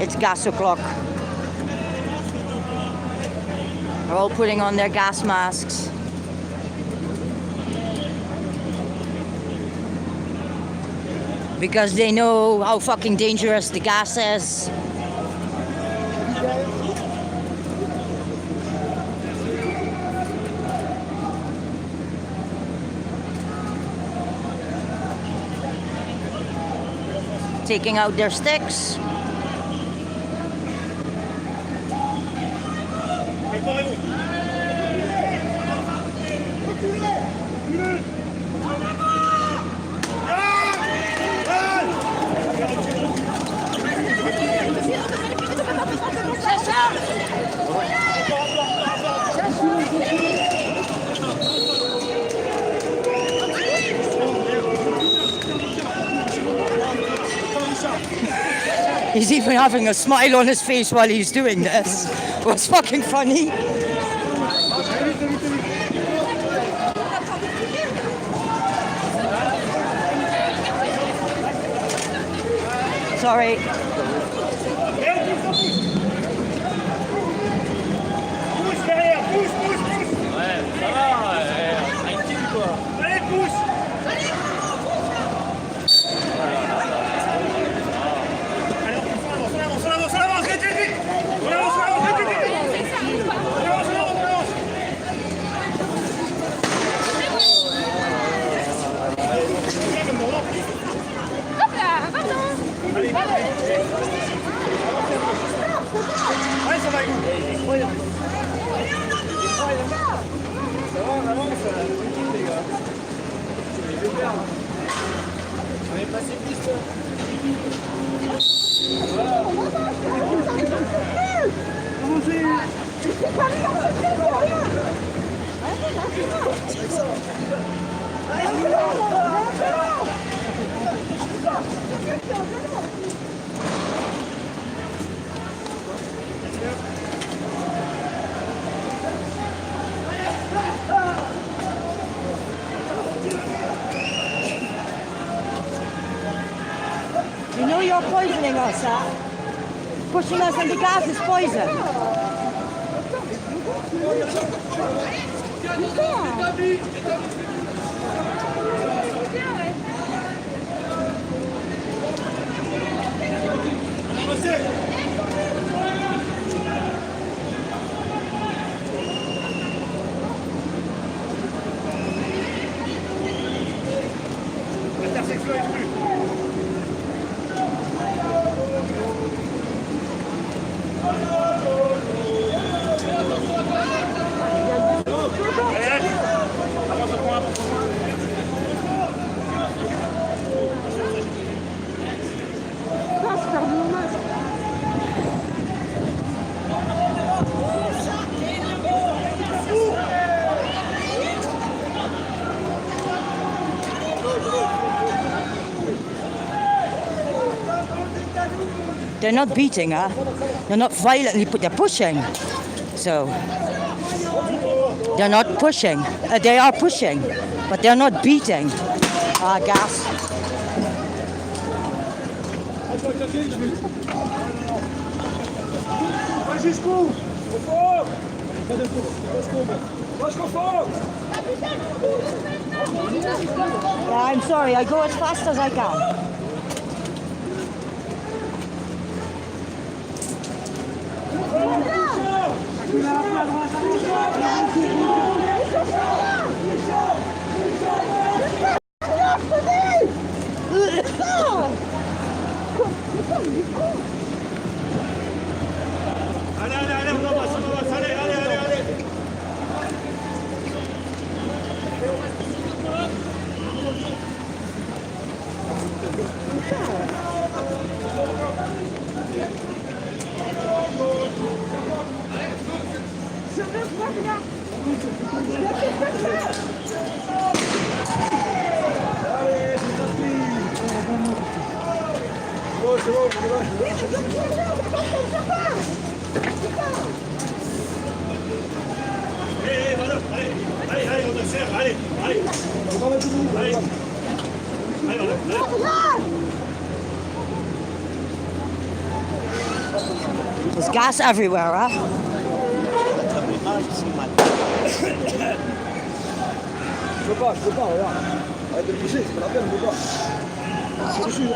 it's gas o'clock. They're all putting on their gas masks. Because they know how fucking dangerous the gas is. Taking out their sticks. He's even having a smile on his face while he's doing this. It was fucking funny. Sorry. Pousse derrière, pousse. Ouais, ça va, tranquille quoi. Allez, pousse. Ouais, ça va, écoute. Ça va, on avance. Les gars. On est passé piste. Voilà. You know you're poisoning us, huh? Pushing us in the gas is poison. L'intersection est plus. Passe, pardon. They're not beating, huh? They're not violently, they're pushing. So, they're not pushing. They are pushing, but they're not beating. Gas. Yeah, I'm sorry, I go as fast as I can. Allez, on avance, allez. Allez, on observe, allez. There's gas everywhere, huh? Je peux pas, regarde. Arrête de bouger, c'est pas la peine, je peux pas. C'est dessus.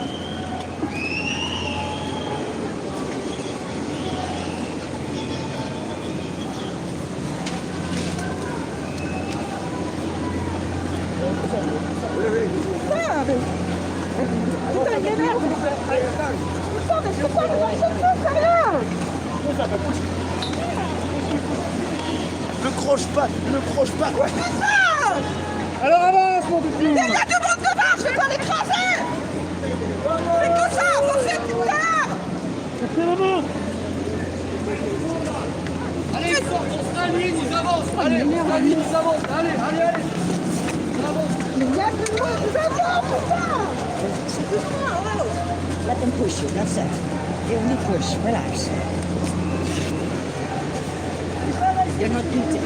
Ne croche pas, quoi. Alors avance, mon petit. Il y a du monde devant, je vais pas l'écraser. C'est que ça, faut faire tout à l'heure. C'est le mot. Allez, on se ligne, ils avancent. Allez, ils avancent. Allez. Mais il y a du monde devant, putain. Let them push you, that's it. They only push, relax. You're not beating.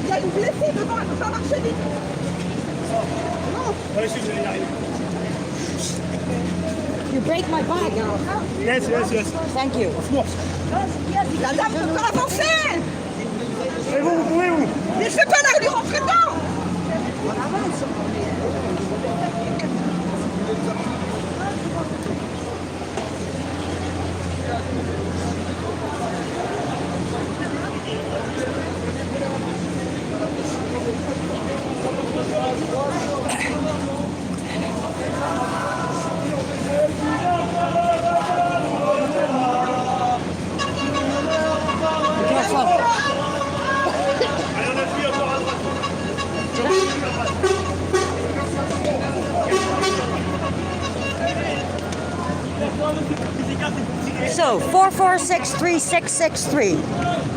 Il y a une blessée devant, il faut pas marcher vite. Allez, je vais y arriver. You break my bag now. Yes. Thank you. La dame peut pas avancer. Et vous pouvez, vous. Mais je vais pas la lui rentrer dedans. So 4463663,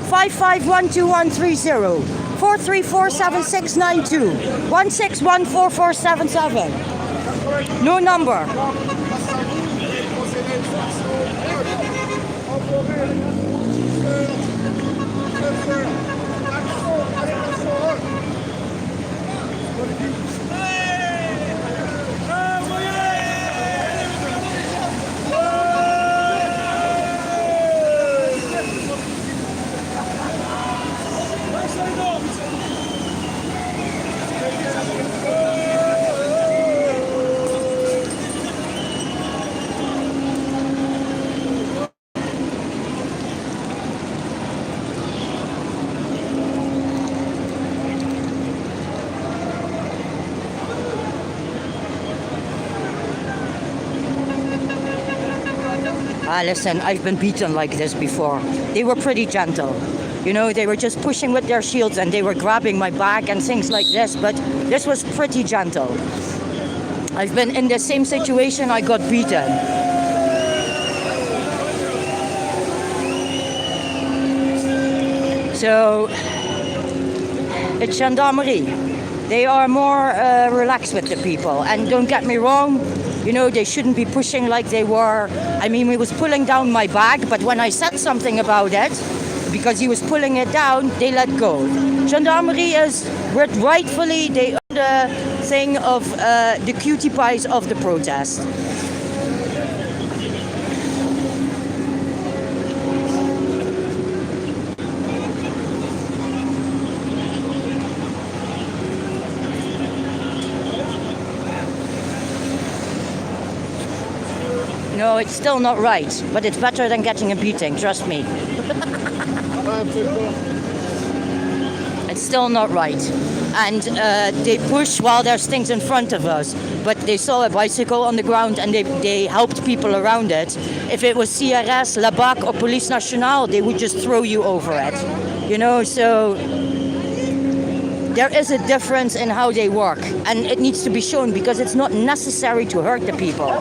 551213, 4347692, 161447. No number. Listen, I've been beaten like this before. They were pretty gentle. You know, they were just pushing with their shields and they were grabbing my back and things like this, but this was pretty gentle. I've been in the same situation, I got beaten. So, it's gendarmerie. They are more relaxed with the people. And don't get me wrong, You know, they shouldn't be pushing like they were. I mean, he was pulling down my bag, but when I said something about it, because he was pulling it down, they let go. Gendarmerie is rightfully the thing of the cutie pies of the protest. No, it's still not right, but it's better than getting a beating, trust me. It's still not right. And they push while there's things in front of us. But they saw a bicycle on the ground and they helped people around it. If it was CRS, La BAC or Police Nationale, they would just throw you over it. You know, so there is a difference in how they work. And it needs to be shown because it's not necessary to hurt the people.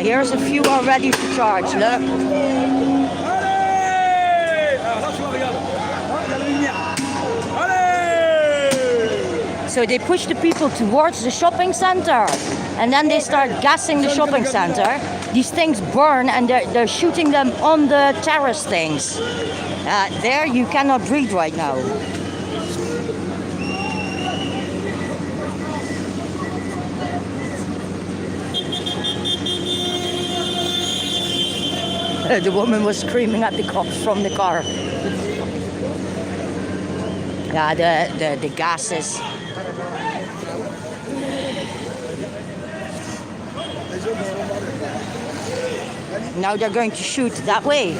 Here's a few already to charge, look. So they push the people towards the shopping center and then they start gassing the shopping center. These things burn and they're shooting them on the terrace things. There you cannot breathe right now. The woman was screaming at the cops from the car. Yeah, the gases. Now they're going to shoot that way.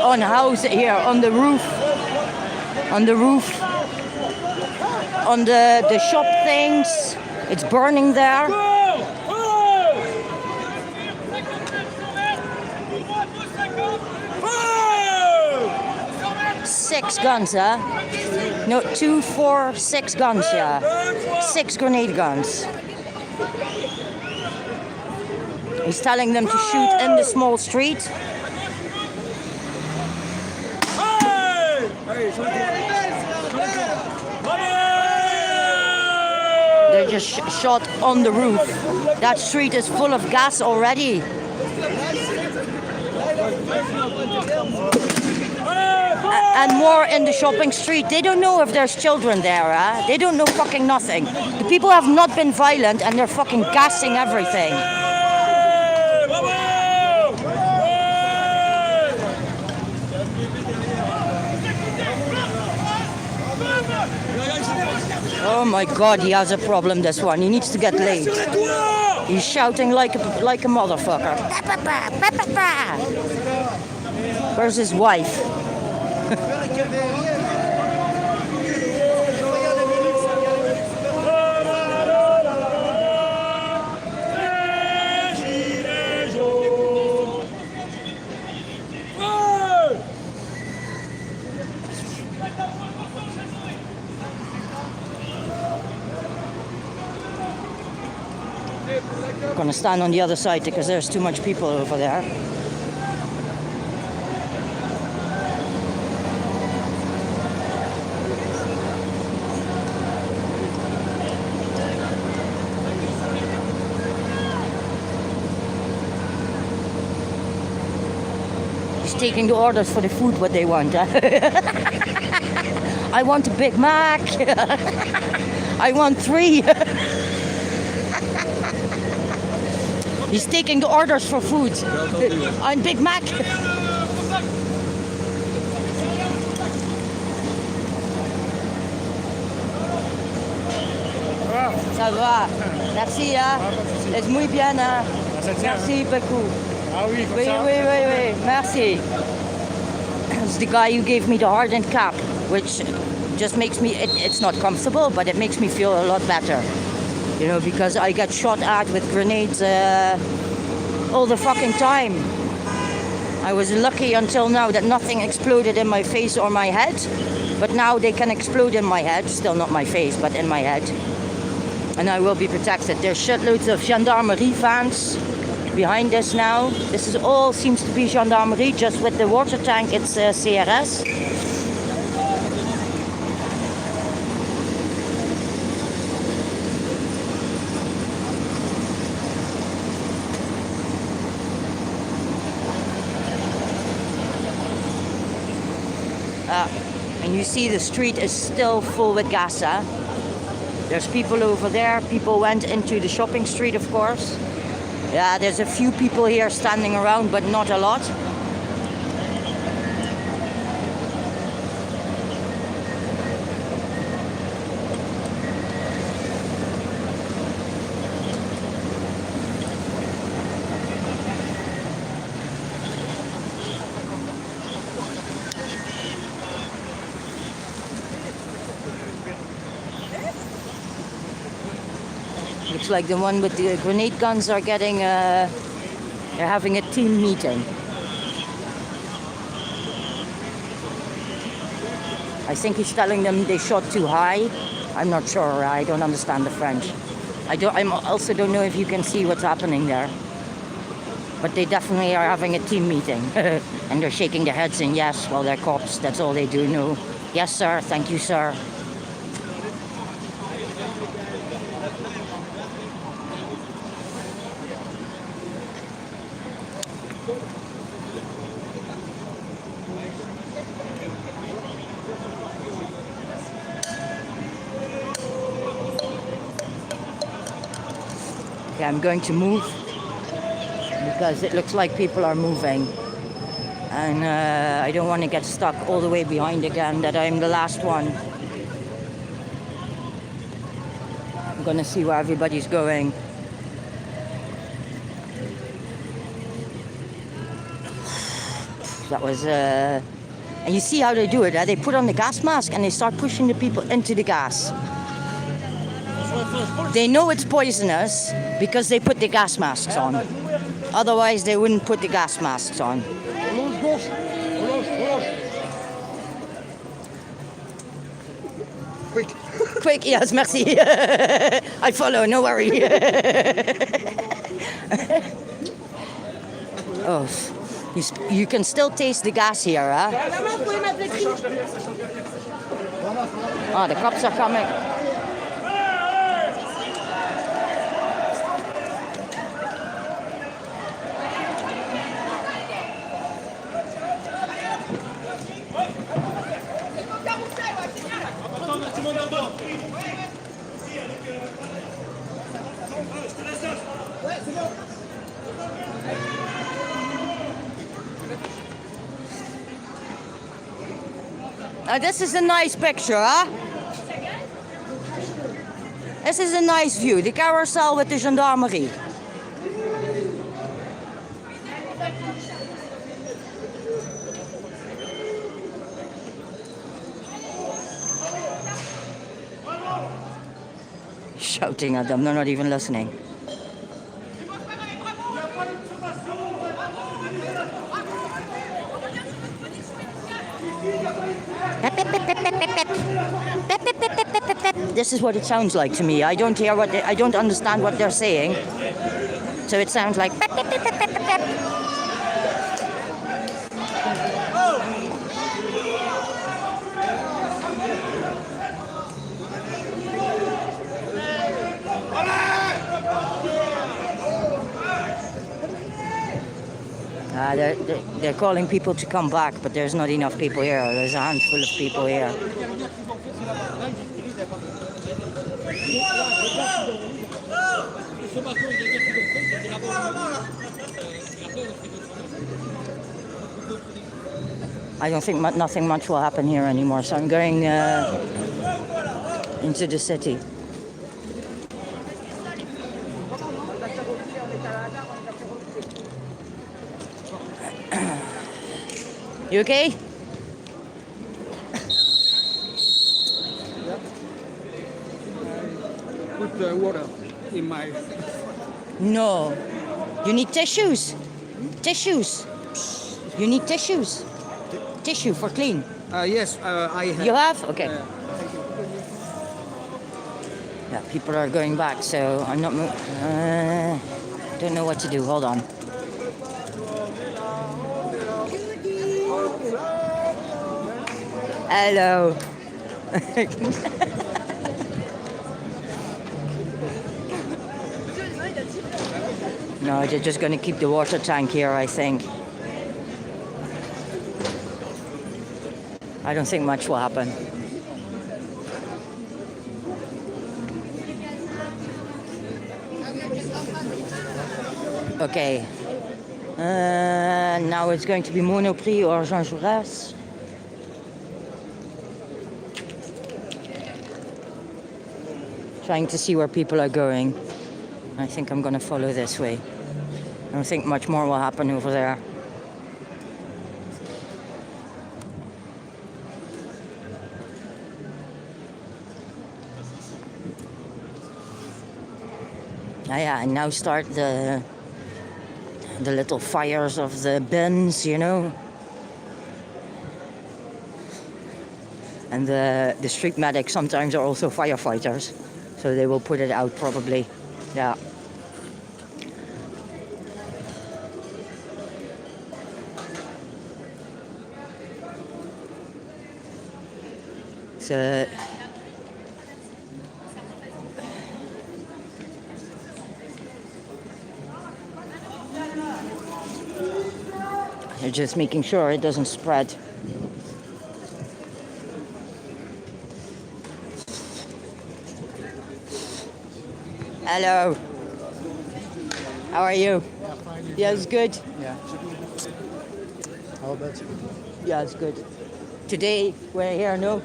On house here, on the roof, on the shop things, it's burning there. 6 guns, huh? No, 2, 4, 6 guns, yeah. 6 grenade guns. He's telling them to shoot in the small street. They just shot on the roof. That street is full of gas already. And more in the shopping street. They don't know if there's children there, huh? They don't know fucking nothing. The people have not been violent and they're fucking gassing everything. Oh my God, he has a problem, this one. He needs to get laid. He's shouting like a motherfucker. Where's his wife? I'm gonna stand on the other side because there's too much people over there. He's taking the orders for the food, what they want. I want a Big Mac. I want 3. He's taking the orders for food. On Big Mac. Ça va. Merci, hein. C'est muy bien, hein. Merci beaucoup. Ah oui, comme Oui, ça. oui. Merci. It's the guy who gave me the hardened cap, which just makes me, it's not comfortable, but it makes me feel a lot better. You know, because I get shot at with grenades all the fucking time. I was lucky until now that nothing exploded in my face or my head, but now they can explode in my head, still not my face, but in my head. And I will be protected. There's shitloads of gendarmerie vans behind us now. This is all seems to be gendarmerie, just with the water tank it's CRS. And you see the street is still full with gas. There's people over there. People went into the shopping street, of course. Yeah, there's a few people here standing around, but not a lot. Looks like the one with the grenade guns are getting, they're having a team meeting. I think he's telling them they shot too high. I'm not sure, I don't understand the French. I also don't know if you can see what's happening there. But they definitely are having a team meeting. And they're shaking their heads saying yes, well they're cops, that's all they do. No, yes sir, thank you sir. Okay, I'm going to move because it looks like people are moving, and I don't want to get stuck all the way behind again, that I'm the last one. I'm going to see where everybody's going. That was, and you see how they do it, they put on the gas mask and they start pushing the people into the gas. They know it's poisonous because they put the gas masks on. Otherwise, they wouldn't put the gas masks on. Quick. Quick, yes, merci. I follow, no worry. Oh, you can still taste the gas here, huh? Oh, the cops are coming. This is a nice picture, huh? This is a nice view, the carousel with the gendarmerie. Shouting at them, they're not even listening. This is what it sounds like to me. I don't hear what I don't understand what they're saying. So it sounds like they're calling people to come back, but there's not enough people here. There's a handful of people here. I don't think nothing much will happen here anymore, so I'm going into the city. You okay? water in my. No. You need tissues. Tissues. You need tissues. Tissue for clean. Yes, I have. You have? Okay. Yeah, people are going back, so I'm not. Don't know what to do. Hold on. Hello. No, they're just going to keep the water tank here, I think. I don't think much will happen. Okay. Now it's going to be Monoprix or Jean Jaurès. Trying to see where people are going. I think I'm going to follow this way. I don't think much more will happen over there. Yeah, and now start the little fires of the bins, you know. And the street medics sometimes are also firefighters, so they will put it out probably. Yeah. So they're just making sure it doesn't spread. Hello. How are you? Yeah, fine. Yeah, it's good. Yeah. How about you? Yeah, it's good. Today we're here, no?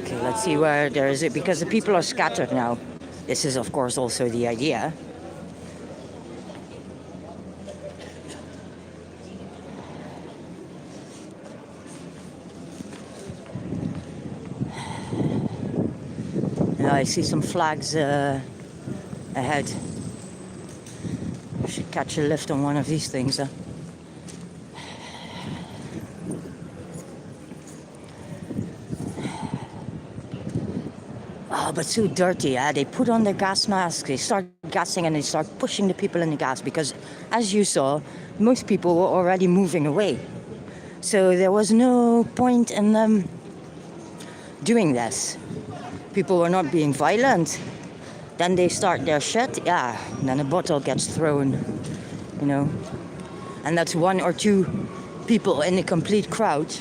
Okay, let's see where there is it, because the people are scattered now. This is, of course, also the idea. Yeah, I see some flags ahead. I should catch a lift on one of these things. Oh, but so dirty. Yeah? They put on their gas masks, they start gassing, and they start pushing the people in the gas because, as you saw, most people were already moving away. So there was no point in them doing this. People were not being violent. Then they start their shit, yeah, and then a bottle gets thrown, you know. And that's one or two people in a complete crowd.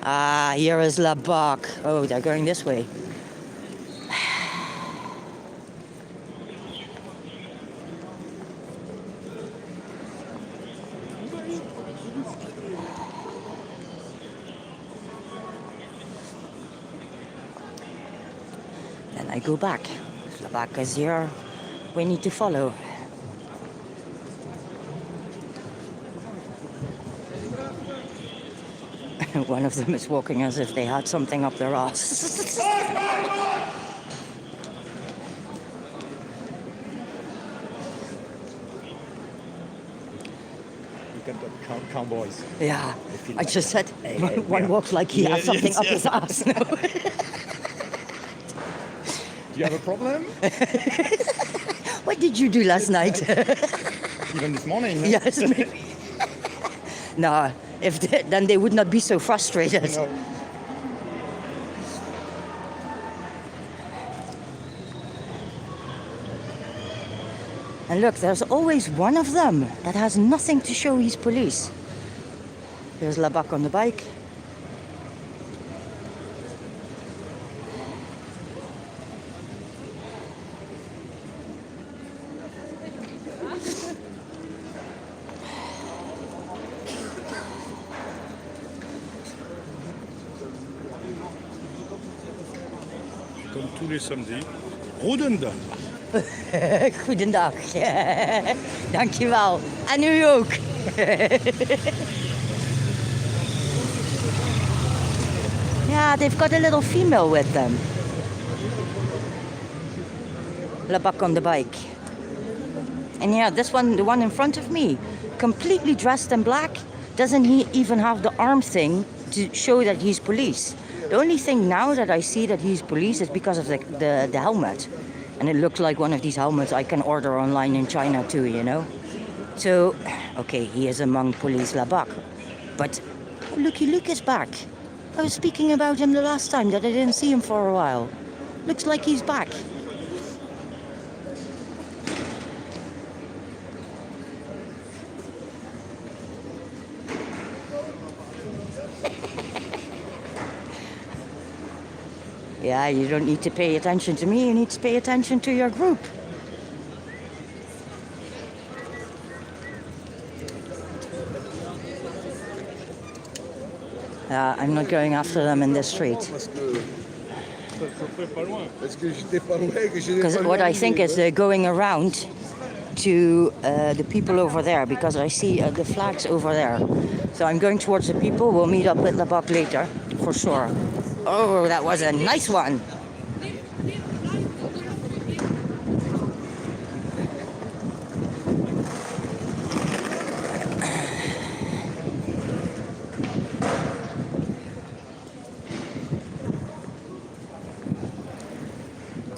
Ah, here is La Barque. Oh, they're going this way. Then I go back. La Barque is here. We need to follow. One of them is walking as if they had something up their ass. Look at the cowboys. Yeah, feel I like just said hey, one yeah. walks like he has Yes, something yes, up yes. his ass. No? Do you have a problem? What did you do last night? Even this morning. no? Yes, maybe. No, if they, then they would not be so frustrated. No. And look, there's always one of them that has nothing to show he's police. There's La Barque on the bike. Comme tous les samedis, Rodendaal. Goedendag. Dankjewel. En u ook. Yeah, they've got a little female with them. Là-bas on the bike. And yeah, this one, the one in front of me, completely dressed in black. Doesn't he even have the arm thing to show that he's police? The only thing now that I see that he's police is because of the helmet. And it looks like one of these helmets I can order online in China too, you know? So, okay, he is among police là-bas. But Lucky Luke is back. I was speaking about him the last time that I didn't see him for a while. Looks like he's back. Yeah, you don't need to pay attention to me, you need to pay attention to your group. I'm not going after them in the street. Because what I think is they're going around to the people over there, because I see the flags over there. So I'm going towards the people. We'll meet up with Labak later, for sure. Oh, that was a nice one.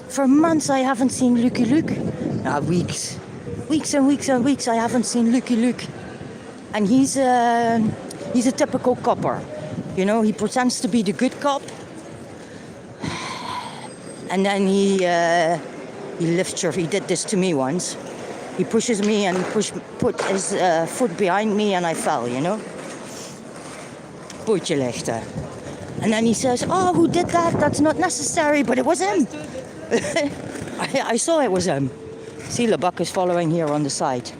For months I haven't seen Lucky Luke. Weeks. Weeks and weeks and weeks I haven't seen Lucky Luke. And he's a typical copper. You know, he pretends to be the good cop. And then he lifts your... He did this to me once. He pushes me and put his foot behind me and I fell, you know. Pootje lichten. And then he says, oh, who did that? That's not necessary, but it was him. I saw it was him. See, Labak is following here on the side.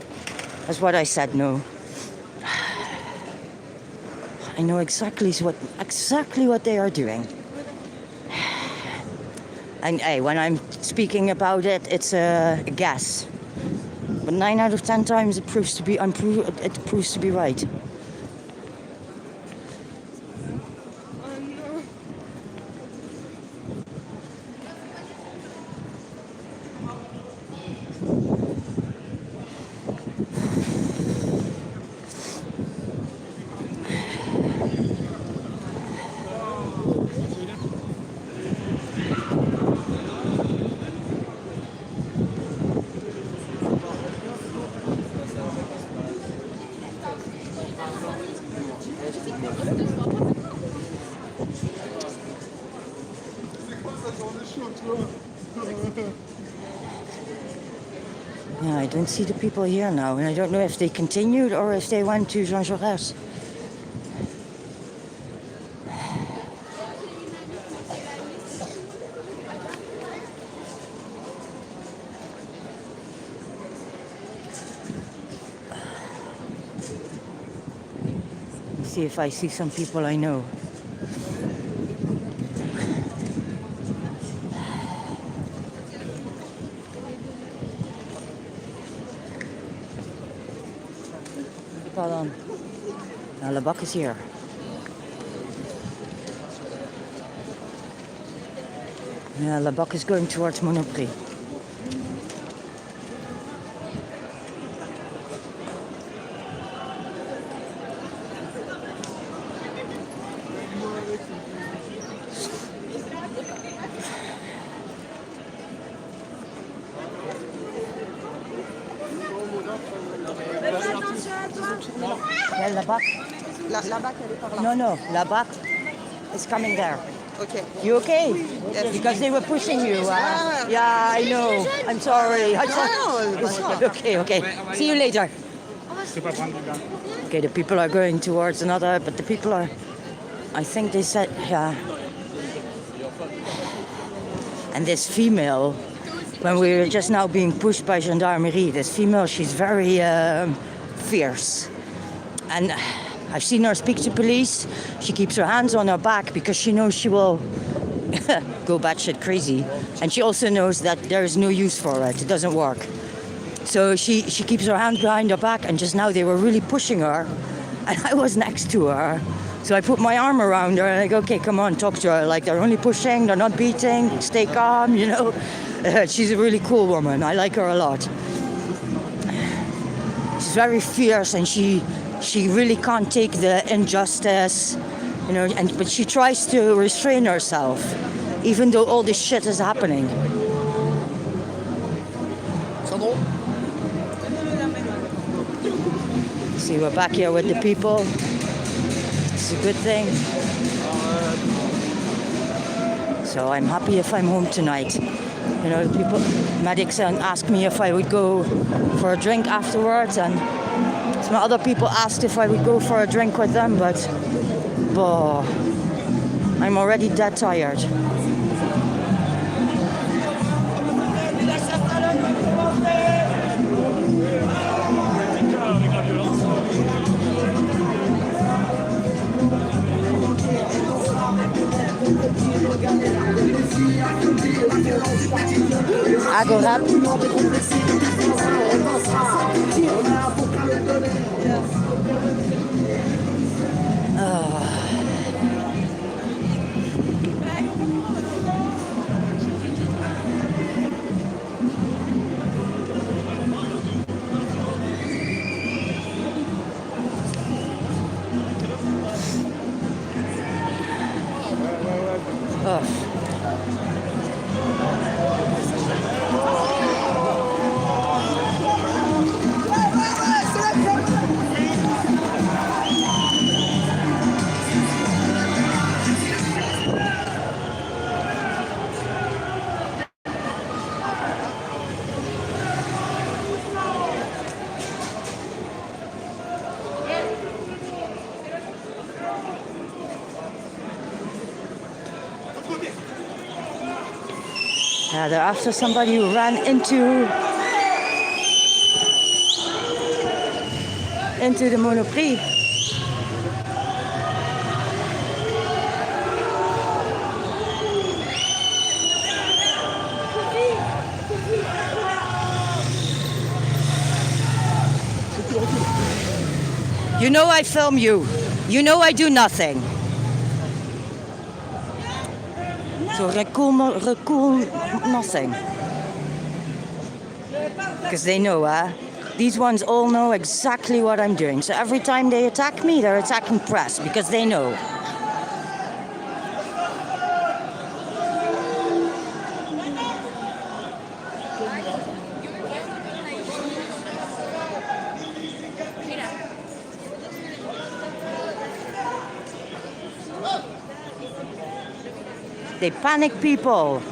That's what I said, no. I know exactly what they are doing. And hey, when I'm speaking about it, it's a guess. But 9 out of 10 times it proves to be right. Yeah, I don't see the people here now, and I don't know if they continued or if they went to Jean Jaurès. Let's see if I see some people I know. Pardon. Now Labak is here. Yeah, Labak is going towards Monoprix. Yeah, Labak. Là-bas, elle est par là. No, Labak is coming there. Ok. You okay? Yes. Because they were pushing you. Yeah, I know. I'm sorry. Okay. See you later. Okay, the people are going towards another, but the people are... I think they said, yeah. And this female, when we were just now being pushed by gendarmerie, this female, she's very fierce. And I've seen her speak to police. She keeps her hands on her back because she knows she will go batshit crazy. And she also knows that there is no use for it. It doesn't work. So she keeps her hand behind her back, and just now they were really pushing her. And I was next to her. So I put my arm around her and I go, okay, come on, talk to her. Like, they're only pushing, they're not beating, stay calm, you know. She's a really cool woman. I like her a lot. She's very fierce and she really can't take the injustice, you know, but she tries to restrain herself, even though all this shit is happening. See, we're back here with the people. It's a good thing. So I'm happy if I'm home tonight. You know, the people, medics asked me if I would go for a drink afterwards, and some other people asked if I would go for a drink with them, but I'm already dead tired. Agora. They're after somebody who ran into the Monoprix. You know I film you. You know I do nothing. So recool nothing. Because they know, these ones all know exactly what I'm doing. So every time they attack me, they're attacking press because they know. They panic people.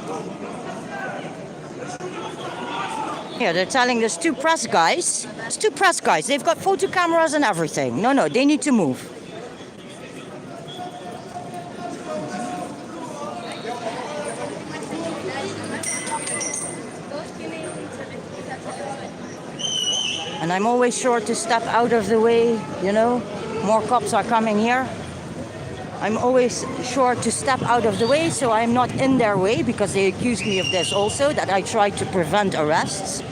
Here, they're telling there's two press guys. It's two press guys. They've got photo cameras and everything. No, they need to move. And I'm always sure to step out of the way, you know. More cops are coming here. I'm always sure to step out of the way so I'm not in their way, because they accused me of this also, that I tried to prevent arrests.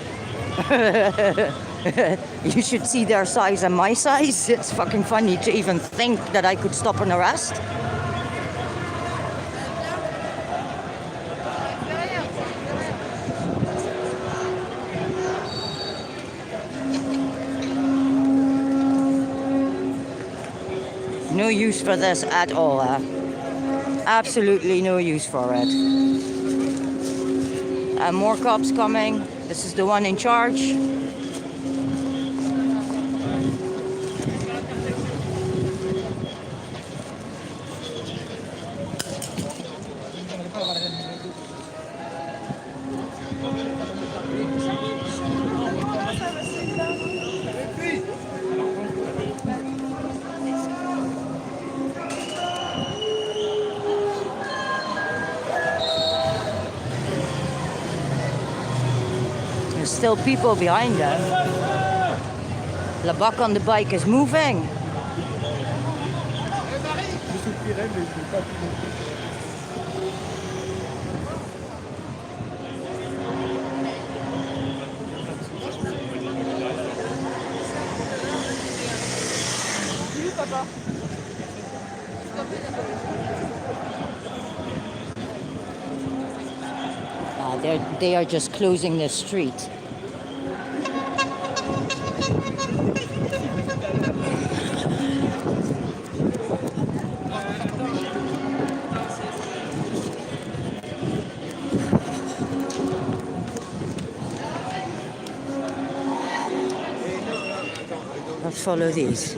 You should see their size and my size. It's fucking funny to even think that I could stop an arrest. No use for this at all. Absolutely no use for it. And more cops coming. This is the one in charge. There's still people behind them. Labac on the bike is moving. They are just closing the street. Let's follow these.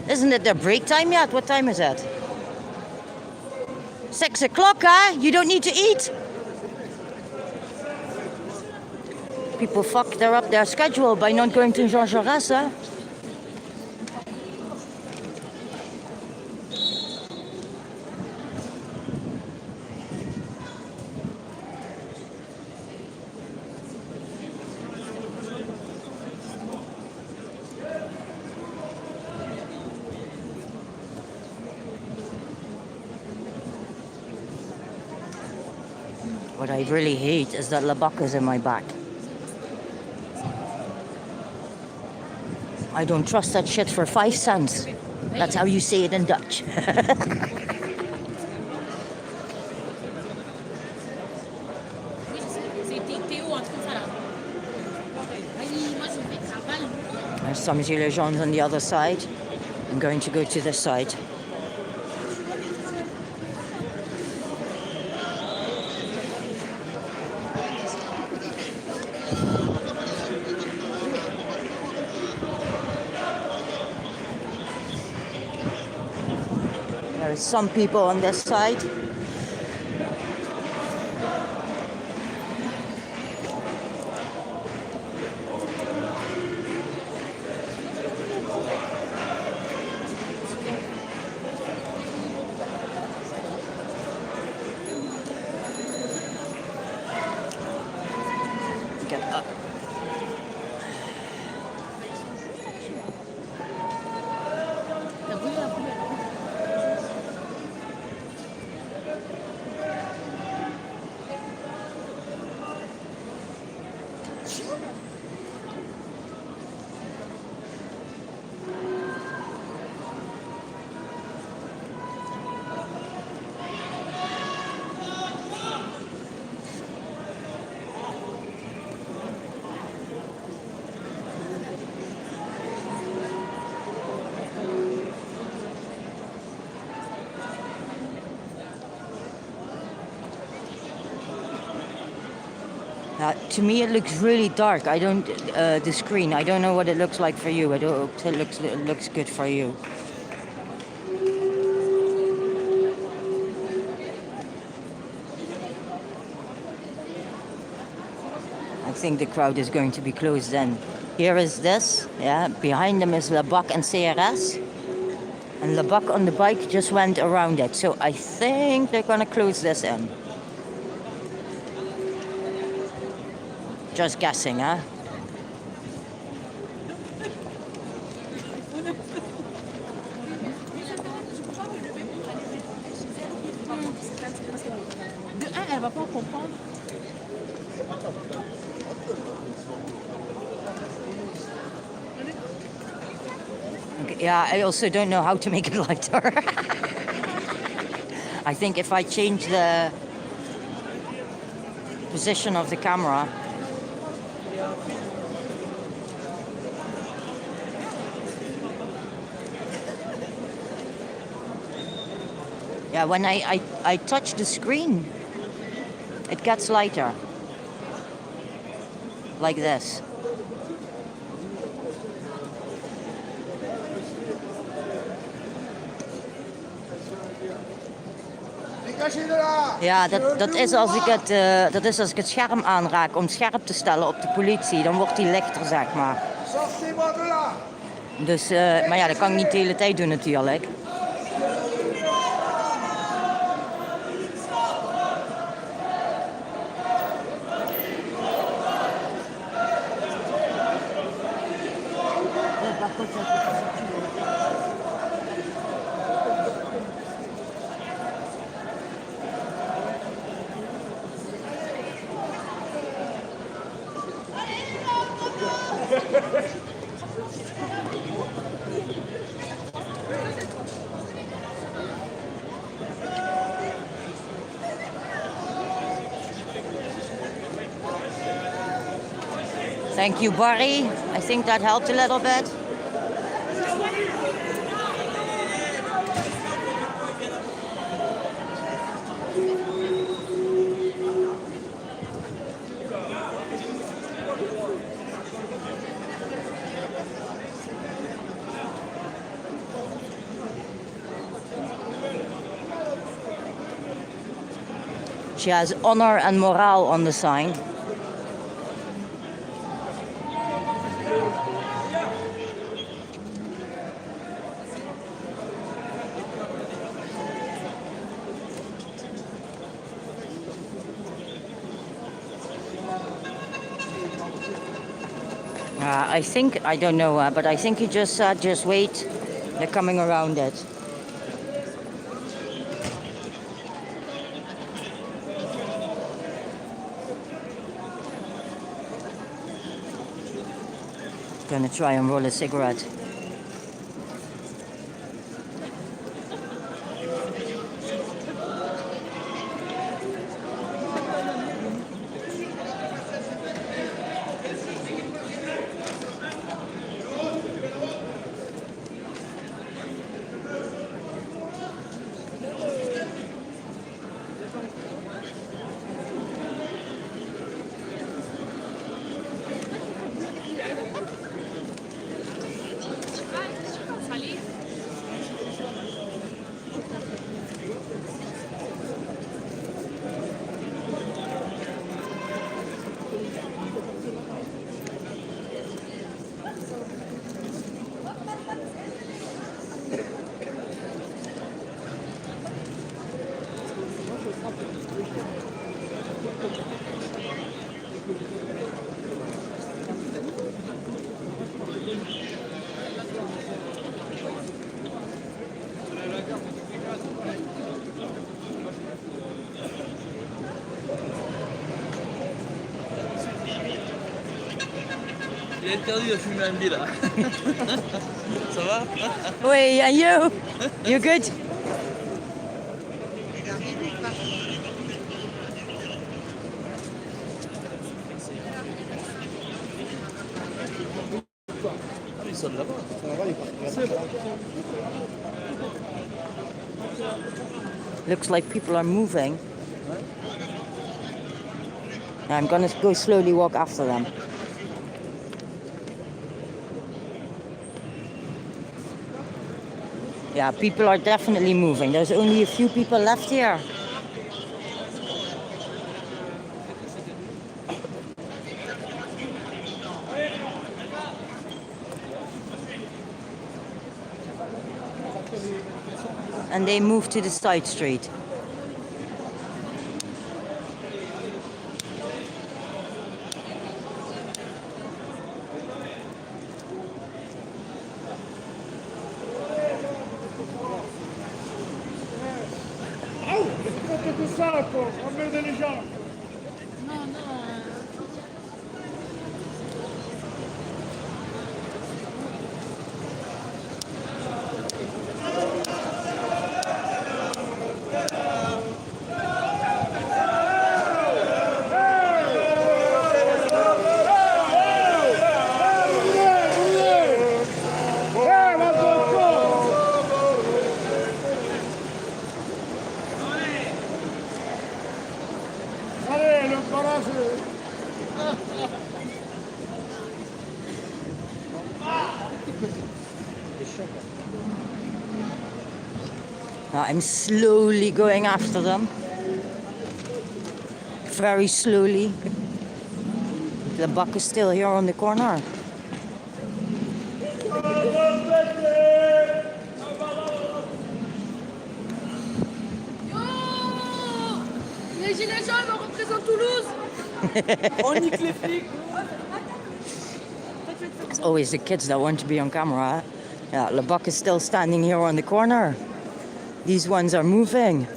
Isn't it their break time yet? What time is it? 6 o'clock, huh? You don't need to eat? People they're up their schedule by not going to Jean Jaurès, huh? What I really hate is that Labak is in my back. I don't trust that shit for 5 cents. That's how you say it in Dutch. There's some Gilets Jaunes on the other side. I'm going to go to this side. There are some people on this side. Get up. To me, it looks really dark. I don't, the screen. I don't know what it looks like for you. I don't. It looks good for you. I think the crowd is going to be closed then. Here is this. Yeah, behind them is Labak and CRS. And Labak on the bike just went around it. So I think they're gonna close this in. Just guessing, huh? Okay, yeah, I also don't know how to make it lighter. I think if I change the position of the camera. Yeah, when I touch the screen, it gets lighter. Like this. Ja, dat is als ik het scherm aanraak om scherp te stellen op de politie. Dan wordt die lichter, zeg maar. Dus, maar ja, dat kan ik niet de hele tijd doen natuurlijk. Thank you, Barry. I think that helped a little bit. She has honor and morale on the sign. I think, I don't know, but I think he just said, just wait, they're coming around it. Gonna try and roll a cigarette. Il est interdit de fumer un bill là. Ça va? Oui, and you? You good? Ils sont là-bas. Looks like people are moving. I'm gonna go slowly walk after them. Yeah, people are definitely moving. There's only a few people left here. And they move to the side street. Faites tout ça pour emmerder les gens. Allez, le barrage. I'm slowly going after them. Very slowly. The buck is still here on the corner. Les Gilets Jaunes, on représente Toulouse. On nique les flics. It's always the kids that want to be on camera. Yeah, the buck is still standing here on the corner. These ones are moving.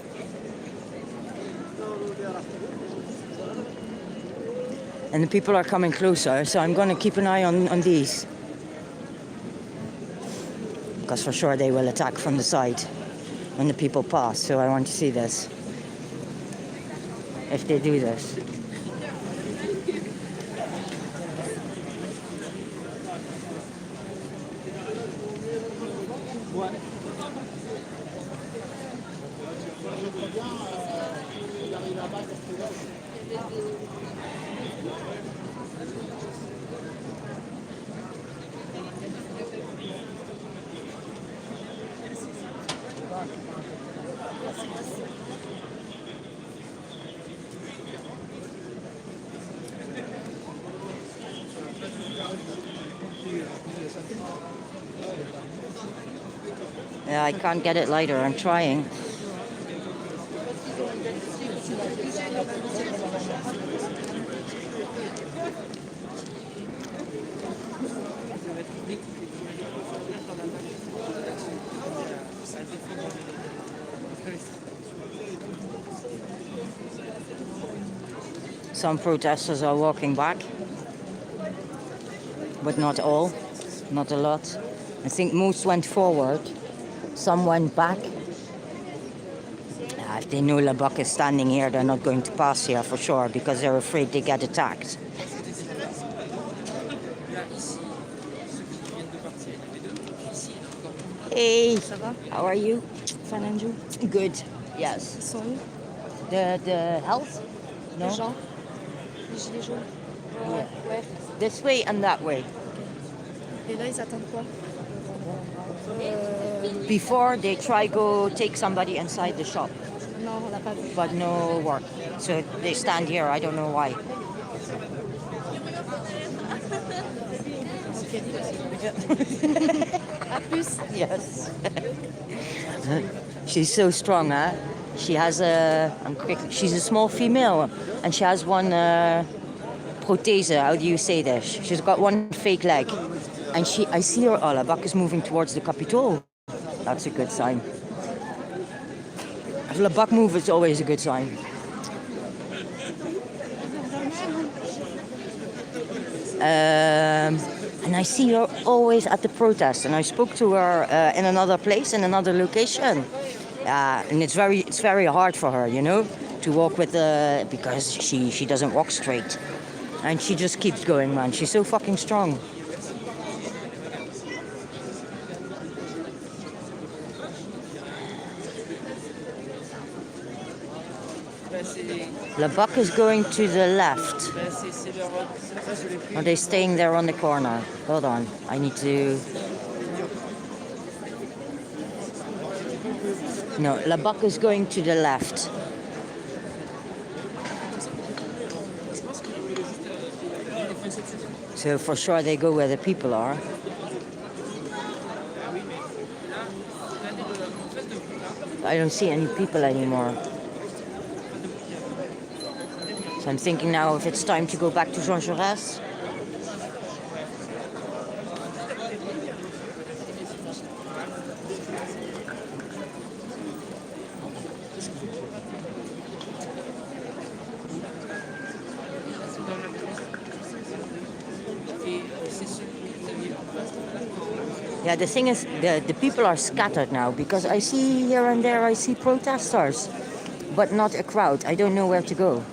And the people are coming closer, so I'm going to keep an eye on these. Because for sure they will attack from the side when the people pass, so I want to see this. If they do this. Yeah, I can't get it lighter. I'm trying. Some protesters are walking back, but not all, not a lot. I think most went forward. Some went back. If they know Labuck is standing here, they're not going to pass here for sure because they're afraid they get attacked. Hey, how are you? Fine, and you? Good, yes. Sorry? The health? No? Les gens? Les Gilets Jaunes? Yeah. Ouais. This way and that way. Et là, ils attendent quoi? Before they try go take somebody inside the shop, Non, on l'a pas vu. but no work. So they stand here, I don't know why. À plus. Yes. She's so strong, huh? She has she's a small female and she has one prothese, how do you say this? She's got one fake leg. And I see her, oh, Labuck is moving towards the Capitol. That's a good sign. If Labuck moves, it's always a good sign. And I see her always at the protest. And I spoke to her in another place, in another location. And it's very hard for her, you know, to walk with because she doesn't walk straight. And she just keeps going, man. She's so fucking strong. Labuck is going to the left. Are they staying there on the corner? Hold on, I need to... No, Labuck is going to the left. So for sure they go where the people are. I don't see any people anymore. So I'm thinking now if it's time to go back to Jean Jaurès. Yeah, the thing is, the people are scattered now because I see here and there, I see protesters, but not a crowd. I don't know where to go.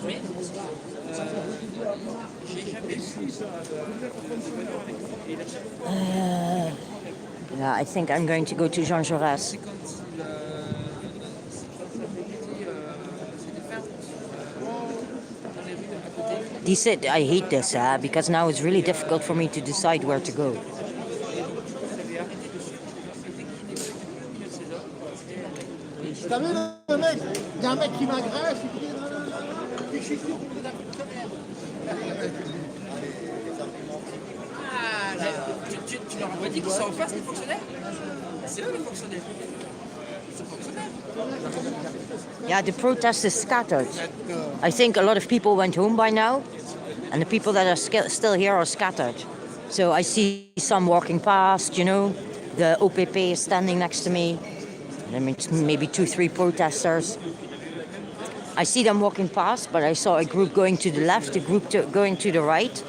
Mais j'ai jamais vu ça de venir avec et la chaque Yeah, I think I'm going to go to Jean Jaurès. c'est quand c'était faire dans les rues à côté. I hate this because now it's really difficult for me to decide where to go. T'as vu le mec? Il y a un mec qui m'agresse. Ah, tu leur as dit qu'ils sont en face des fonctionnaires? C'est eux les fonctionnaires. Ils sont fonctionnaires. Yeah, the protest is scattered. I think a lot of people went home by now, and the people that are still here are scattered. So I see some walking past, you know, the OPP is standing next to me. I mean, maybe 2-3 protesters. I see them walking past, but I saw a group going to the left, a group going to the right.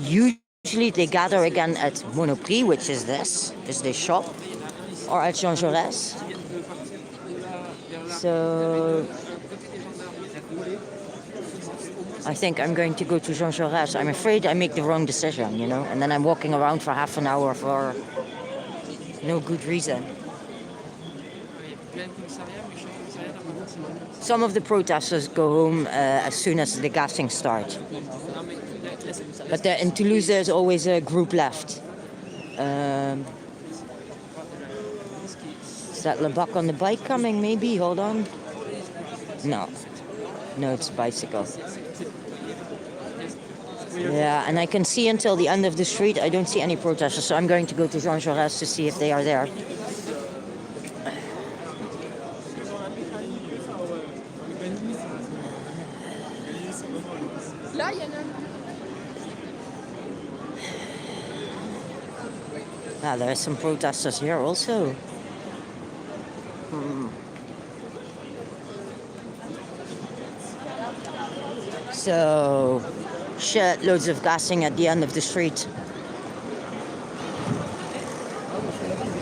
Usually they gather again at Monoprix, which is this shop, or at Jean Jaurès. So I think I'm going to go to Jean Jaurès. I'm afraid I make the wrong decision, you know, and then I'm walking around for half an hour for no good reason. Some of the protesters go home as soon as the gassing starts. But in Toulouse there's always a group left. Is that Lebac on the bike coming maybe? Hold on. No, it's a bicycle. Yeah, and I can see until the end of the street. I don't see any protesters, so I'm going to go to Jean Jaurès to see if they are there. Là, il y en a. Ah, there are some protesters here also. So, loads of gassing at the end of the street.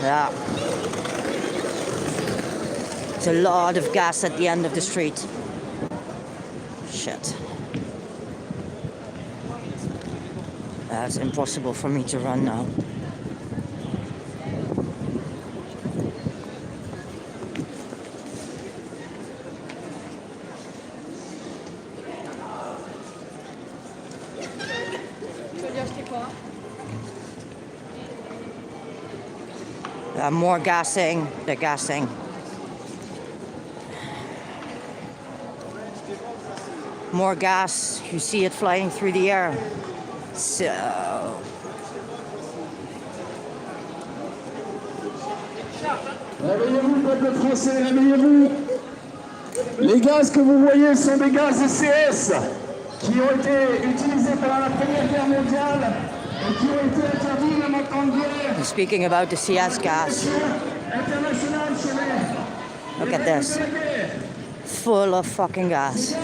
Yeah. It's a lot of gas at the end of the street. Shit. It's impossible for me to run now. More gassing, they're gassing. More gas, you see it flying through the air. So... Réveillez-vous, peuple français, réveillez-vous. Les gaz que vous voyez sont des gaz ECS qui ont été utilisés pendant la Première Guerre mondiale. Speaking about the CS gas, look at this, full of fucking gas.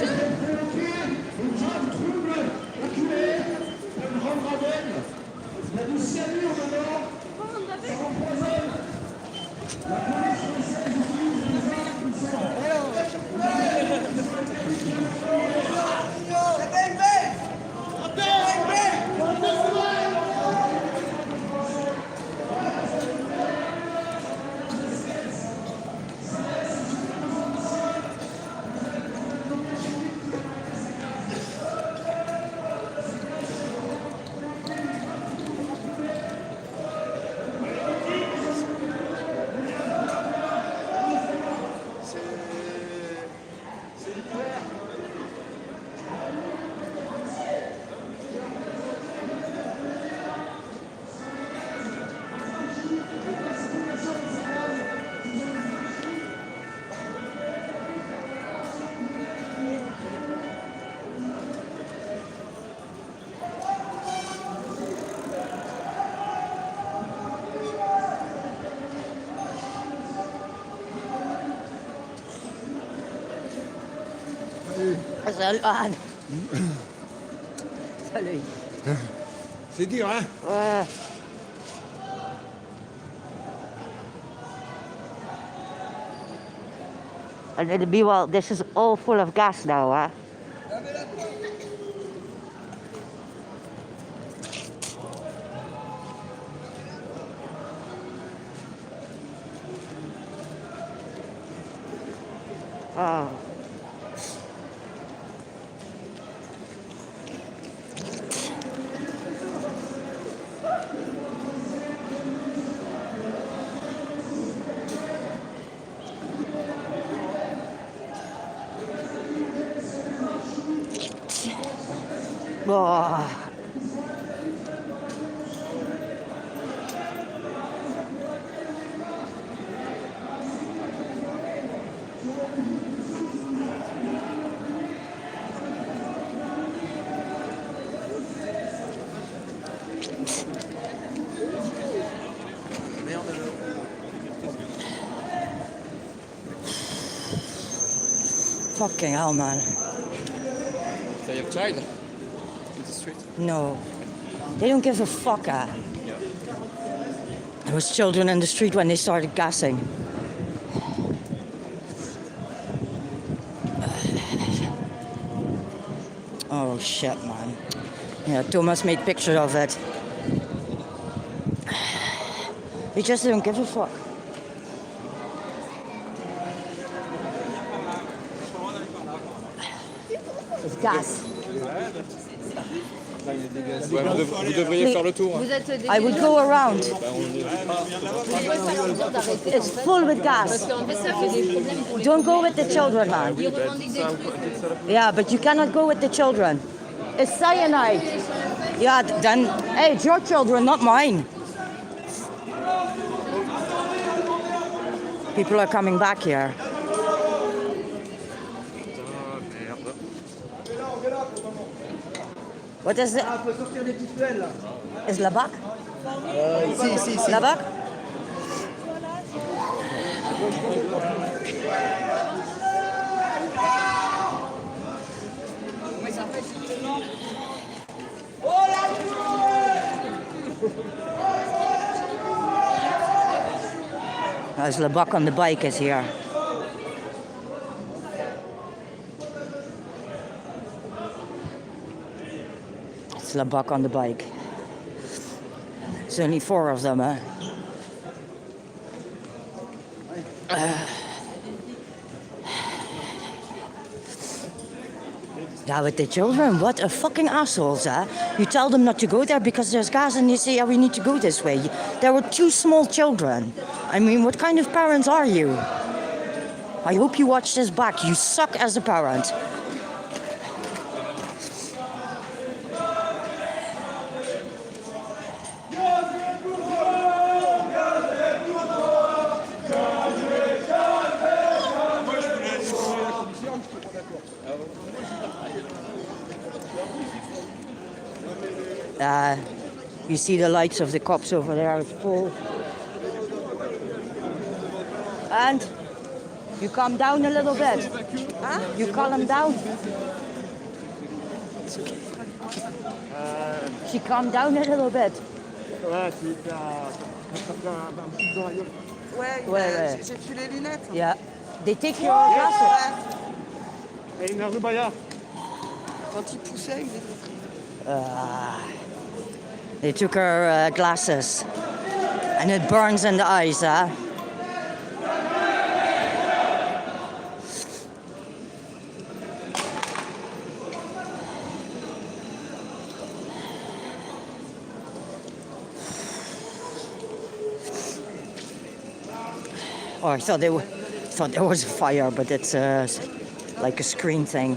Salut. Salut. C'est dur, hein? Ouais. And it'll be, well, this is all full of gas now, huh? Oh. Oh. Fucking hell, man. So you have child in the street? No. They don't give a fuck, huh? There was children in the street when they started gassing. Oh shit, man. Yeah, Thomas made pictures of it. They just don't give a fuck. It's gas. Ouais, vous devriez faire le tour. Vous êtes des I would go around. Pourquoi ça leur dire d'arrêter It's full with gas. Parce qu'en fait, ça fait des problèmes pour les Don't go with the children, man. Ils revendiquent des trucs. Yeah, but you cannot go with the children. It's cyanide. Yeah, then, hey, it's your children, not mine. People are coming back here. What is it? Faut sortir des petites ruelles là. Is Labac? Ici. Labac? There's Labac on the bike is here. It's Labac on the bike. There's only 4 of them, huh? Yeah, with the children, what a fucking assholes, huh? You tell them not to go there because there's gas and they say, yeah, we need to go this way. There were 2 small children. I mean, what kind of parents are you? I hope you watch this back. You suck as a parent. You see the lights of the cops over there, it's full. And you calm down a little bit. Huh? You calm down. She calmed down a little bit. Ouais, un petit dans la gueule. Ouais. J'ai tué les lunettes. Yeah. They take your glasses. Et une rue Bayard. Quand il poussait, il était... They took her glasses. And it burns in the eyes, huh? Oh, I thought there was a fire, but it's like a screen thing.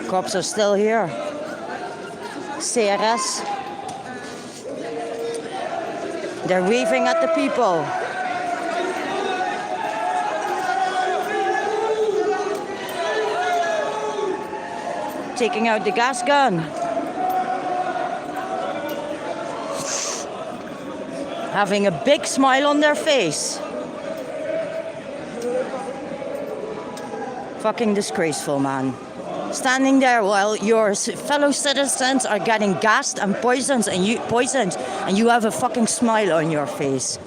Cops are still here. CRS. They're waving at the people. Taking out the gas gun. Having a big smile on their face. Fucking disgraceful, man. Standing there while your fellow citizens are getting gassed and poisoned, and you have a fucking smile on your face.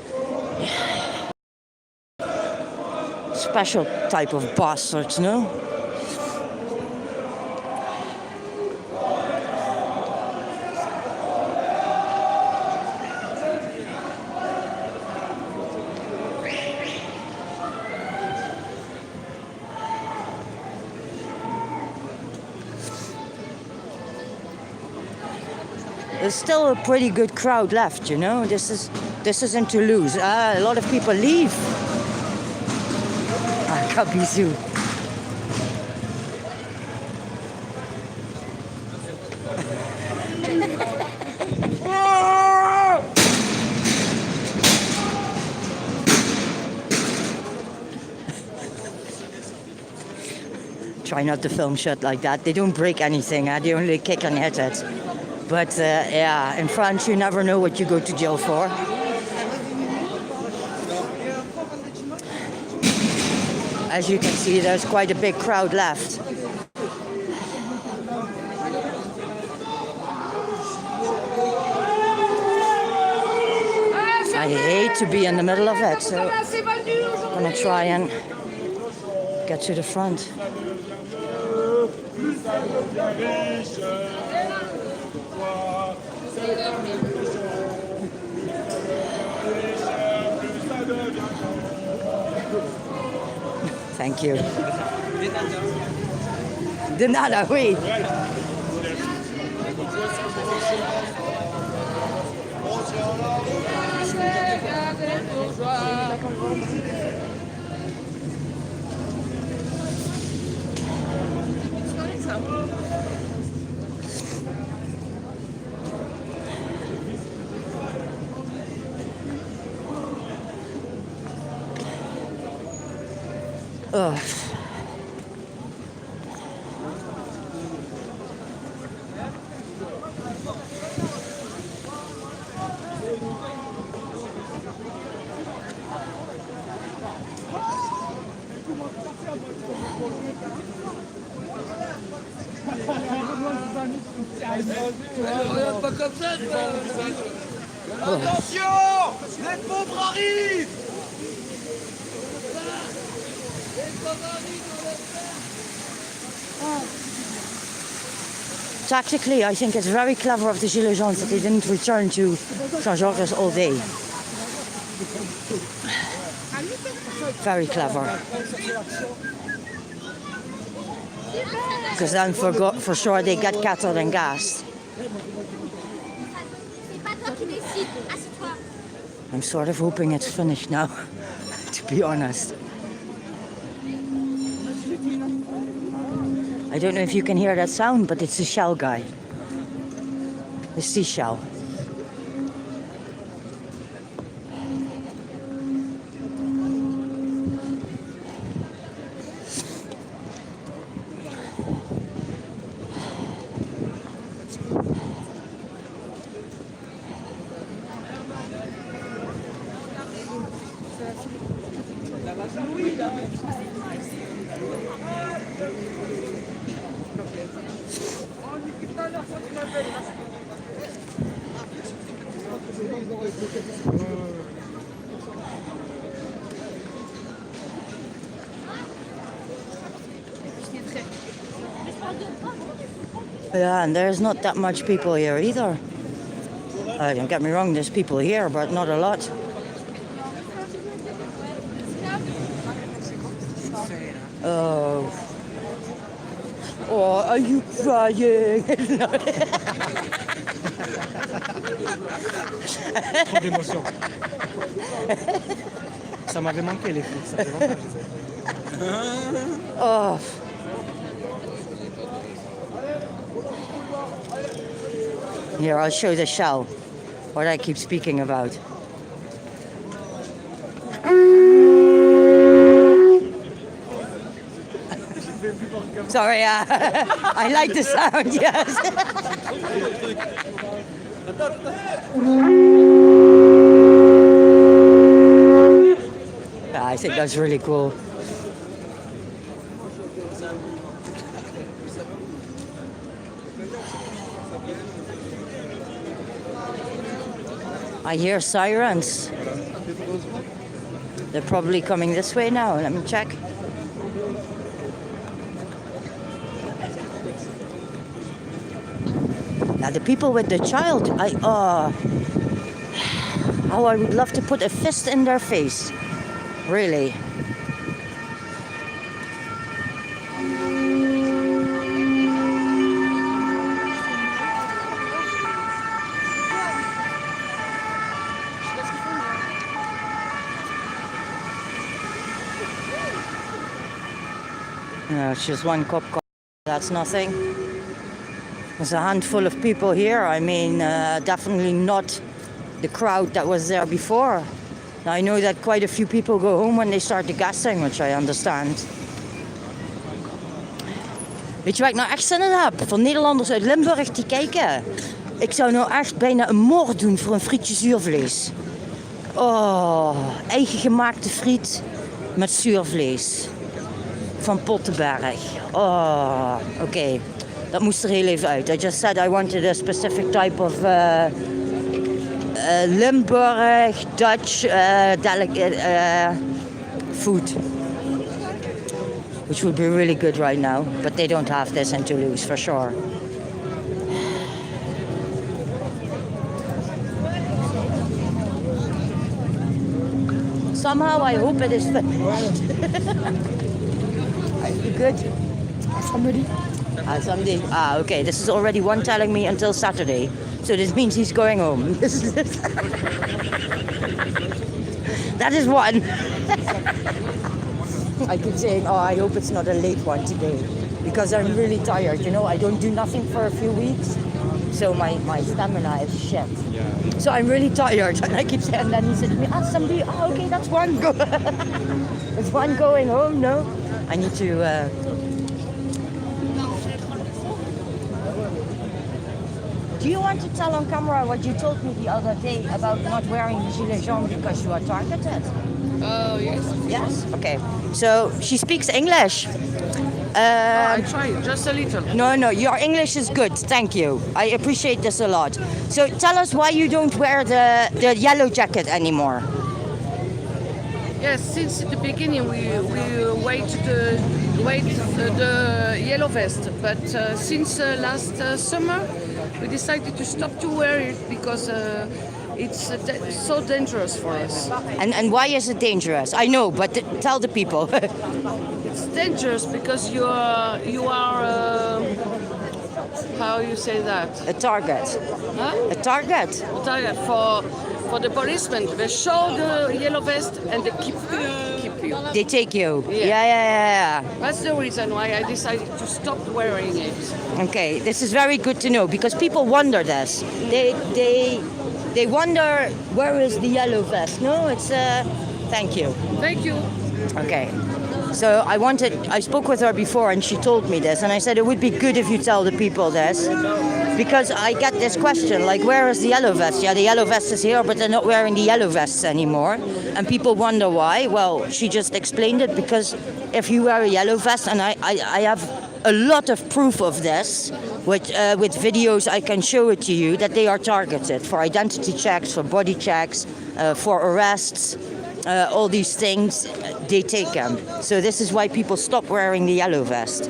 Special type of bastards, no? There's still a pretty good crowd left, you know. This is in Toulouse. A lot of people leave. Bisous. Try not to film shit like that. They don't break anything. They only kick and hit it. But yeah, in France, you never know what you go to jail for. As you can see, there's quite a big crowd left. I hate to be in the middle of it, so I'm gonna try and get to the front. Thank you. De nada, oui. Ugh. Pas comme ça, attention, les pauvres arrivent. Tactically, I think it's very clever of the Gilets Jaunes that they didn't return to Saint-Georges all day. Very clever. Because then for sure they get cattled and gassed. I'm sort of hoping it's finished now, to be honest. I don't know if you can hear that sound, but it's the shell guy. The seashell. Yeah, and there's not that much people here either. Don't get me wrong, there's people here, but not a lot. Oh. Oh, are you crying? Trop d'émotion. Ça m'avait manqué les flics, ça fait longtemps que je sais. Oh. Here, I'll show the shell, what I keep speaking about. Sorry, I like the sound, yes. I think that's really cool. I hear sirens. They're probably coming this way now. Let me check. Now the people with the child, how I would love to put a fist in their face. Really. No, it's just one cop car. That's nothing. There's a handful of people here. I mean, definitely not the crowd that was there before. Now, I know that quite a few people go home when they start the gassing, which I understand. Weet je waar ik nou echt zin in heb? Voor Nederlanders uit Limburg die kijken. Ik zou nou echt bijna een moord doen voor een frietje zuurvlees. Oh, eigen gemaakte friet met zuurvlees. Van Pottenberg. Oh, oké. Dat moest er heel even uit. I just said I wanted a specific type of Limburg, Dutch food. Which would be really good right now. But they don't have this in Toulouse, for sure. Somehow I hope it is good. Somebody. Someday. Okay. This is already one telling me until Saturday. So this means he's going home. That is one. I keep saying, I hope it's not a late one today. Because I'm really tired, you know. I don't do nothing for a few weeks. So my stamina is shit. Yeah. So I'm really tired. And I keep saying, and then he said to me, somebody, okay, that's one go. There's one going home, no? I need to... Do you want to tell on camera what you told me the other day about not wearing the Gilets Jaunes because you are targeted? Oh, yes. Yes? Okay. So she speaks English. I try, just a little. No, your English is good. Thank you. I appreciate this a lot. So tell us why you don't wear the yellow jacket anymore. Yes, since the beginning we wait the yellow vest, but since last summer we decided to stop to wear it because it's so dangerous for us. And why is it dangerous? I know, but tell the people. It's dangerous because you are how you say that? A target. Huh? A target. Target for the policemen. They show the yellow vest and they keep you. They take you. Yeah. Yeah. That's the reason why I decided to stop wearing it. Okay, this is very good to know because people wonder this. They wonder where is the yellow vest. No, it's thank you. Thank you. Okay. So I spoke with her before and she told me this and I said it would be good if you tell the people this because I get this question like where is the yellow vest? Yeah, the yellow vest is here but they're not wearing the yellow vests anymore and people wonder why. Well, she just explained it because if you wear a yellow vest and I have a lot of proof of this with videos I can show it to you that they are targeted for identity checks, for body checks, for arrests. All these things, they take them. So this is why people stop wearing the yellow vest.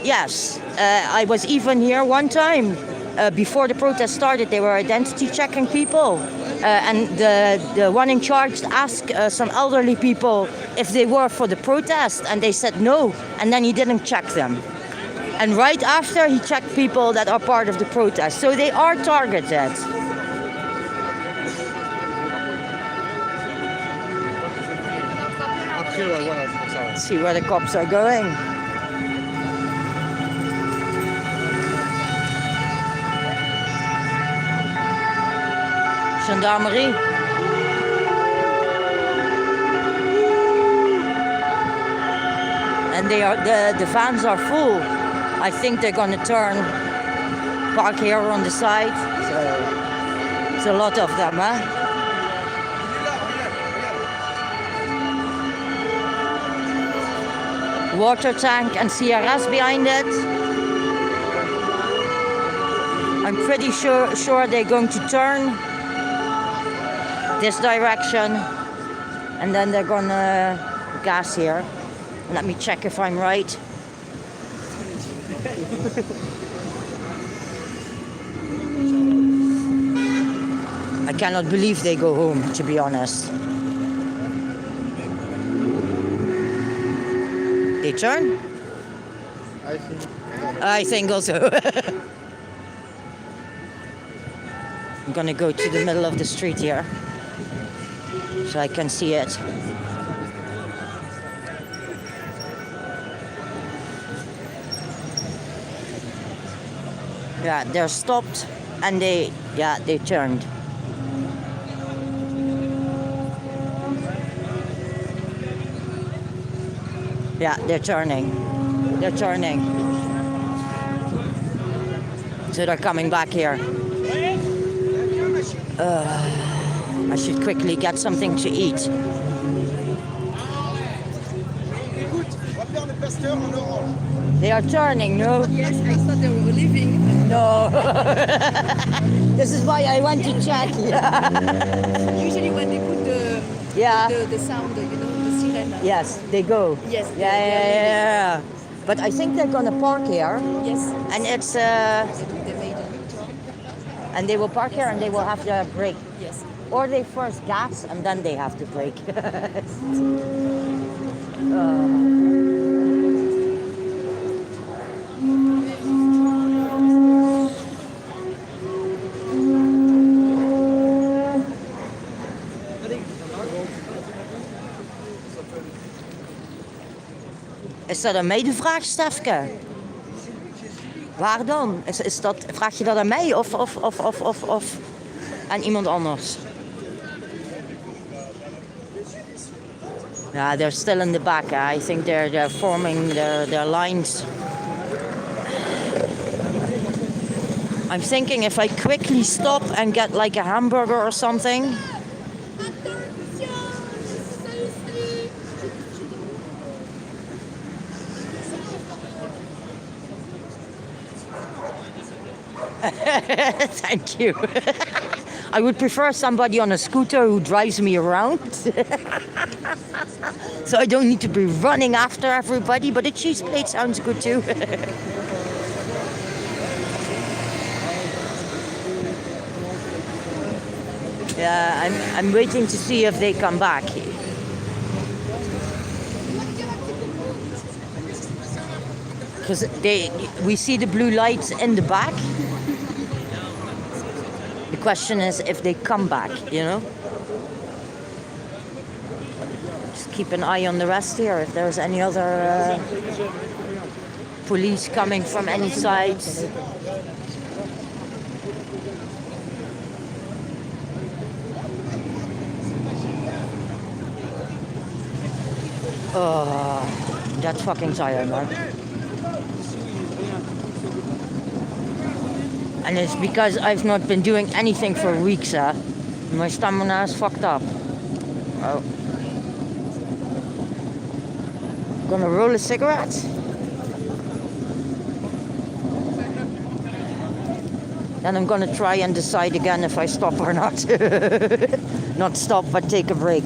Yes, I was even here one time. Before the protest started, they were identity checking people. And the one in charge asked some elderly people if they were for the protest, and they said no, and then he didn't check them. And right after, he checked people that are part of the protest. So they are targeted. Let's see where the cops are going. Gendarmerie. And the vans are full. I think they're going to park here on the side. So it's a lot of them, huh? water tank and CRS behind it. I'm pretty sure they're going to turn this direction and then they're gonna gas here. Let me check if I'm right. I cannot believe they go home, to be honest. They turn? I think also. I'm gonna go to the middle of the street here so I can see it. Yeah, they're stopped and they turned. Yeah, they're turning. They're turning. So they're coming back here. I should quickly get something to eat. They are turning, no? Yes, I thought they were leaving. No. This is why I went to check. Yeah. Usually when they put the sound, the siren. Yes, they go. Yes. Yeah. But I think they're gonna park here. Yes. And it's They made a U-turn. and they will park here and they will have to brake. Yes. Or they first gas and then they have to brake. Is dat aan mij de vraag, Stefke? Waar dan? Vraag je dat aan mij of aan iemand anders? Yeah, they're still in the back. I think they're forming their lines. I'm thinking if I quickly stop and get like a hamburger or something. Thank you. I would prefer somebody on a scooter who drives me around. So I don't need to be running after everybody, but a cheese plate sounds good too. Yeah, I'm waiting to see if they come back. Because we see the blue lights in the back. The question is if they come back, you know? Just keep an eye on the rest here, if there's any other police coming from any sides. Oh, that's fucking tired, man. And it's because I've not been doing anything for weeks, My stamina is fucked up. Oh. Gonna roll a cigarette? Then I'm gonna try and decide again if I stop or not. Not stop, but take a break.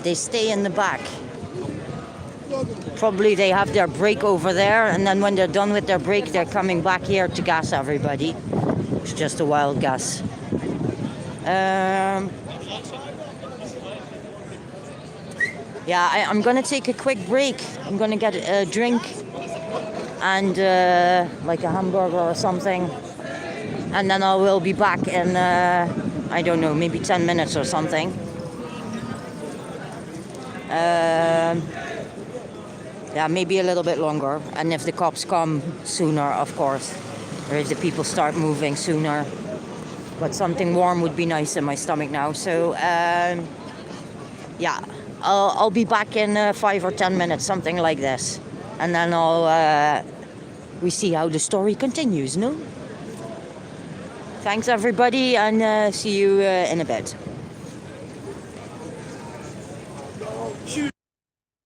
They stay in the back. Probably they have their break over there, and then when they're done with their break, they're coming back here to gas everybody. It's just a wild guess. Yeah, I'm gonna take a quick break. I'm gonna get a drink and like a hamburger or something, and then I will be back in I don't know, maybe 10 minutes or something. Yeah, maybe a little bit longer. And if the cops come sooner, of course, or if the people start moving sooner. But something warm would be nice in my stomach now. So yeah, I'll be back in 5 or 10 minutes, something like this, and then we see how the story continues. No. Thanks everybody, and see you in a bit.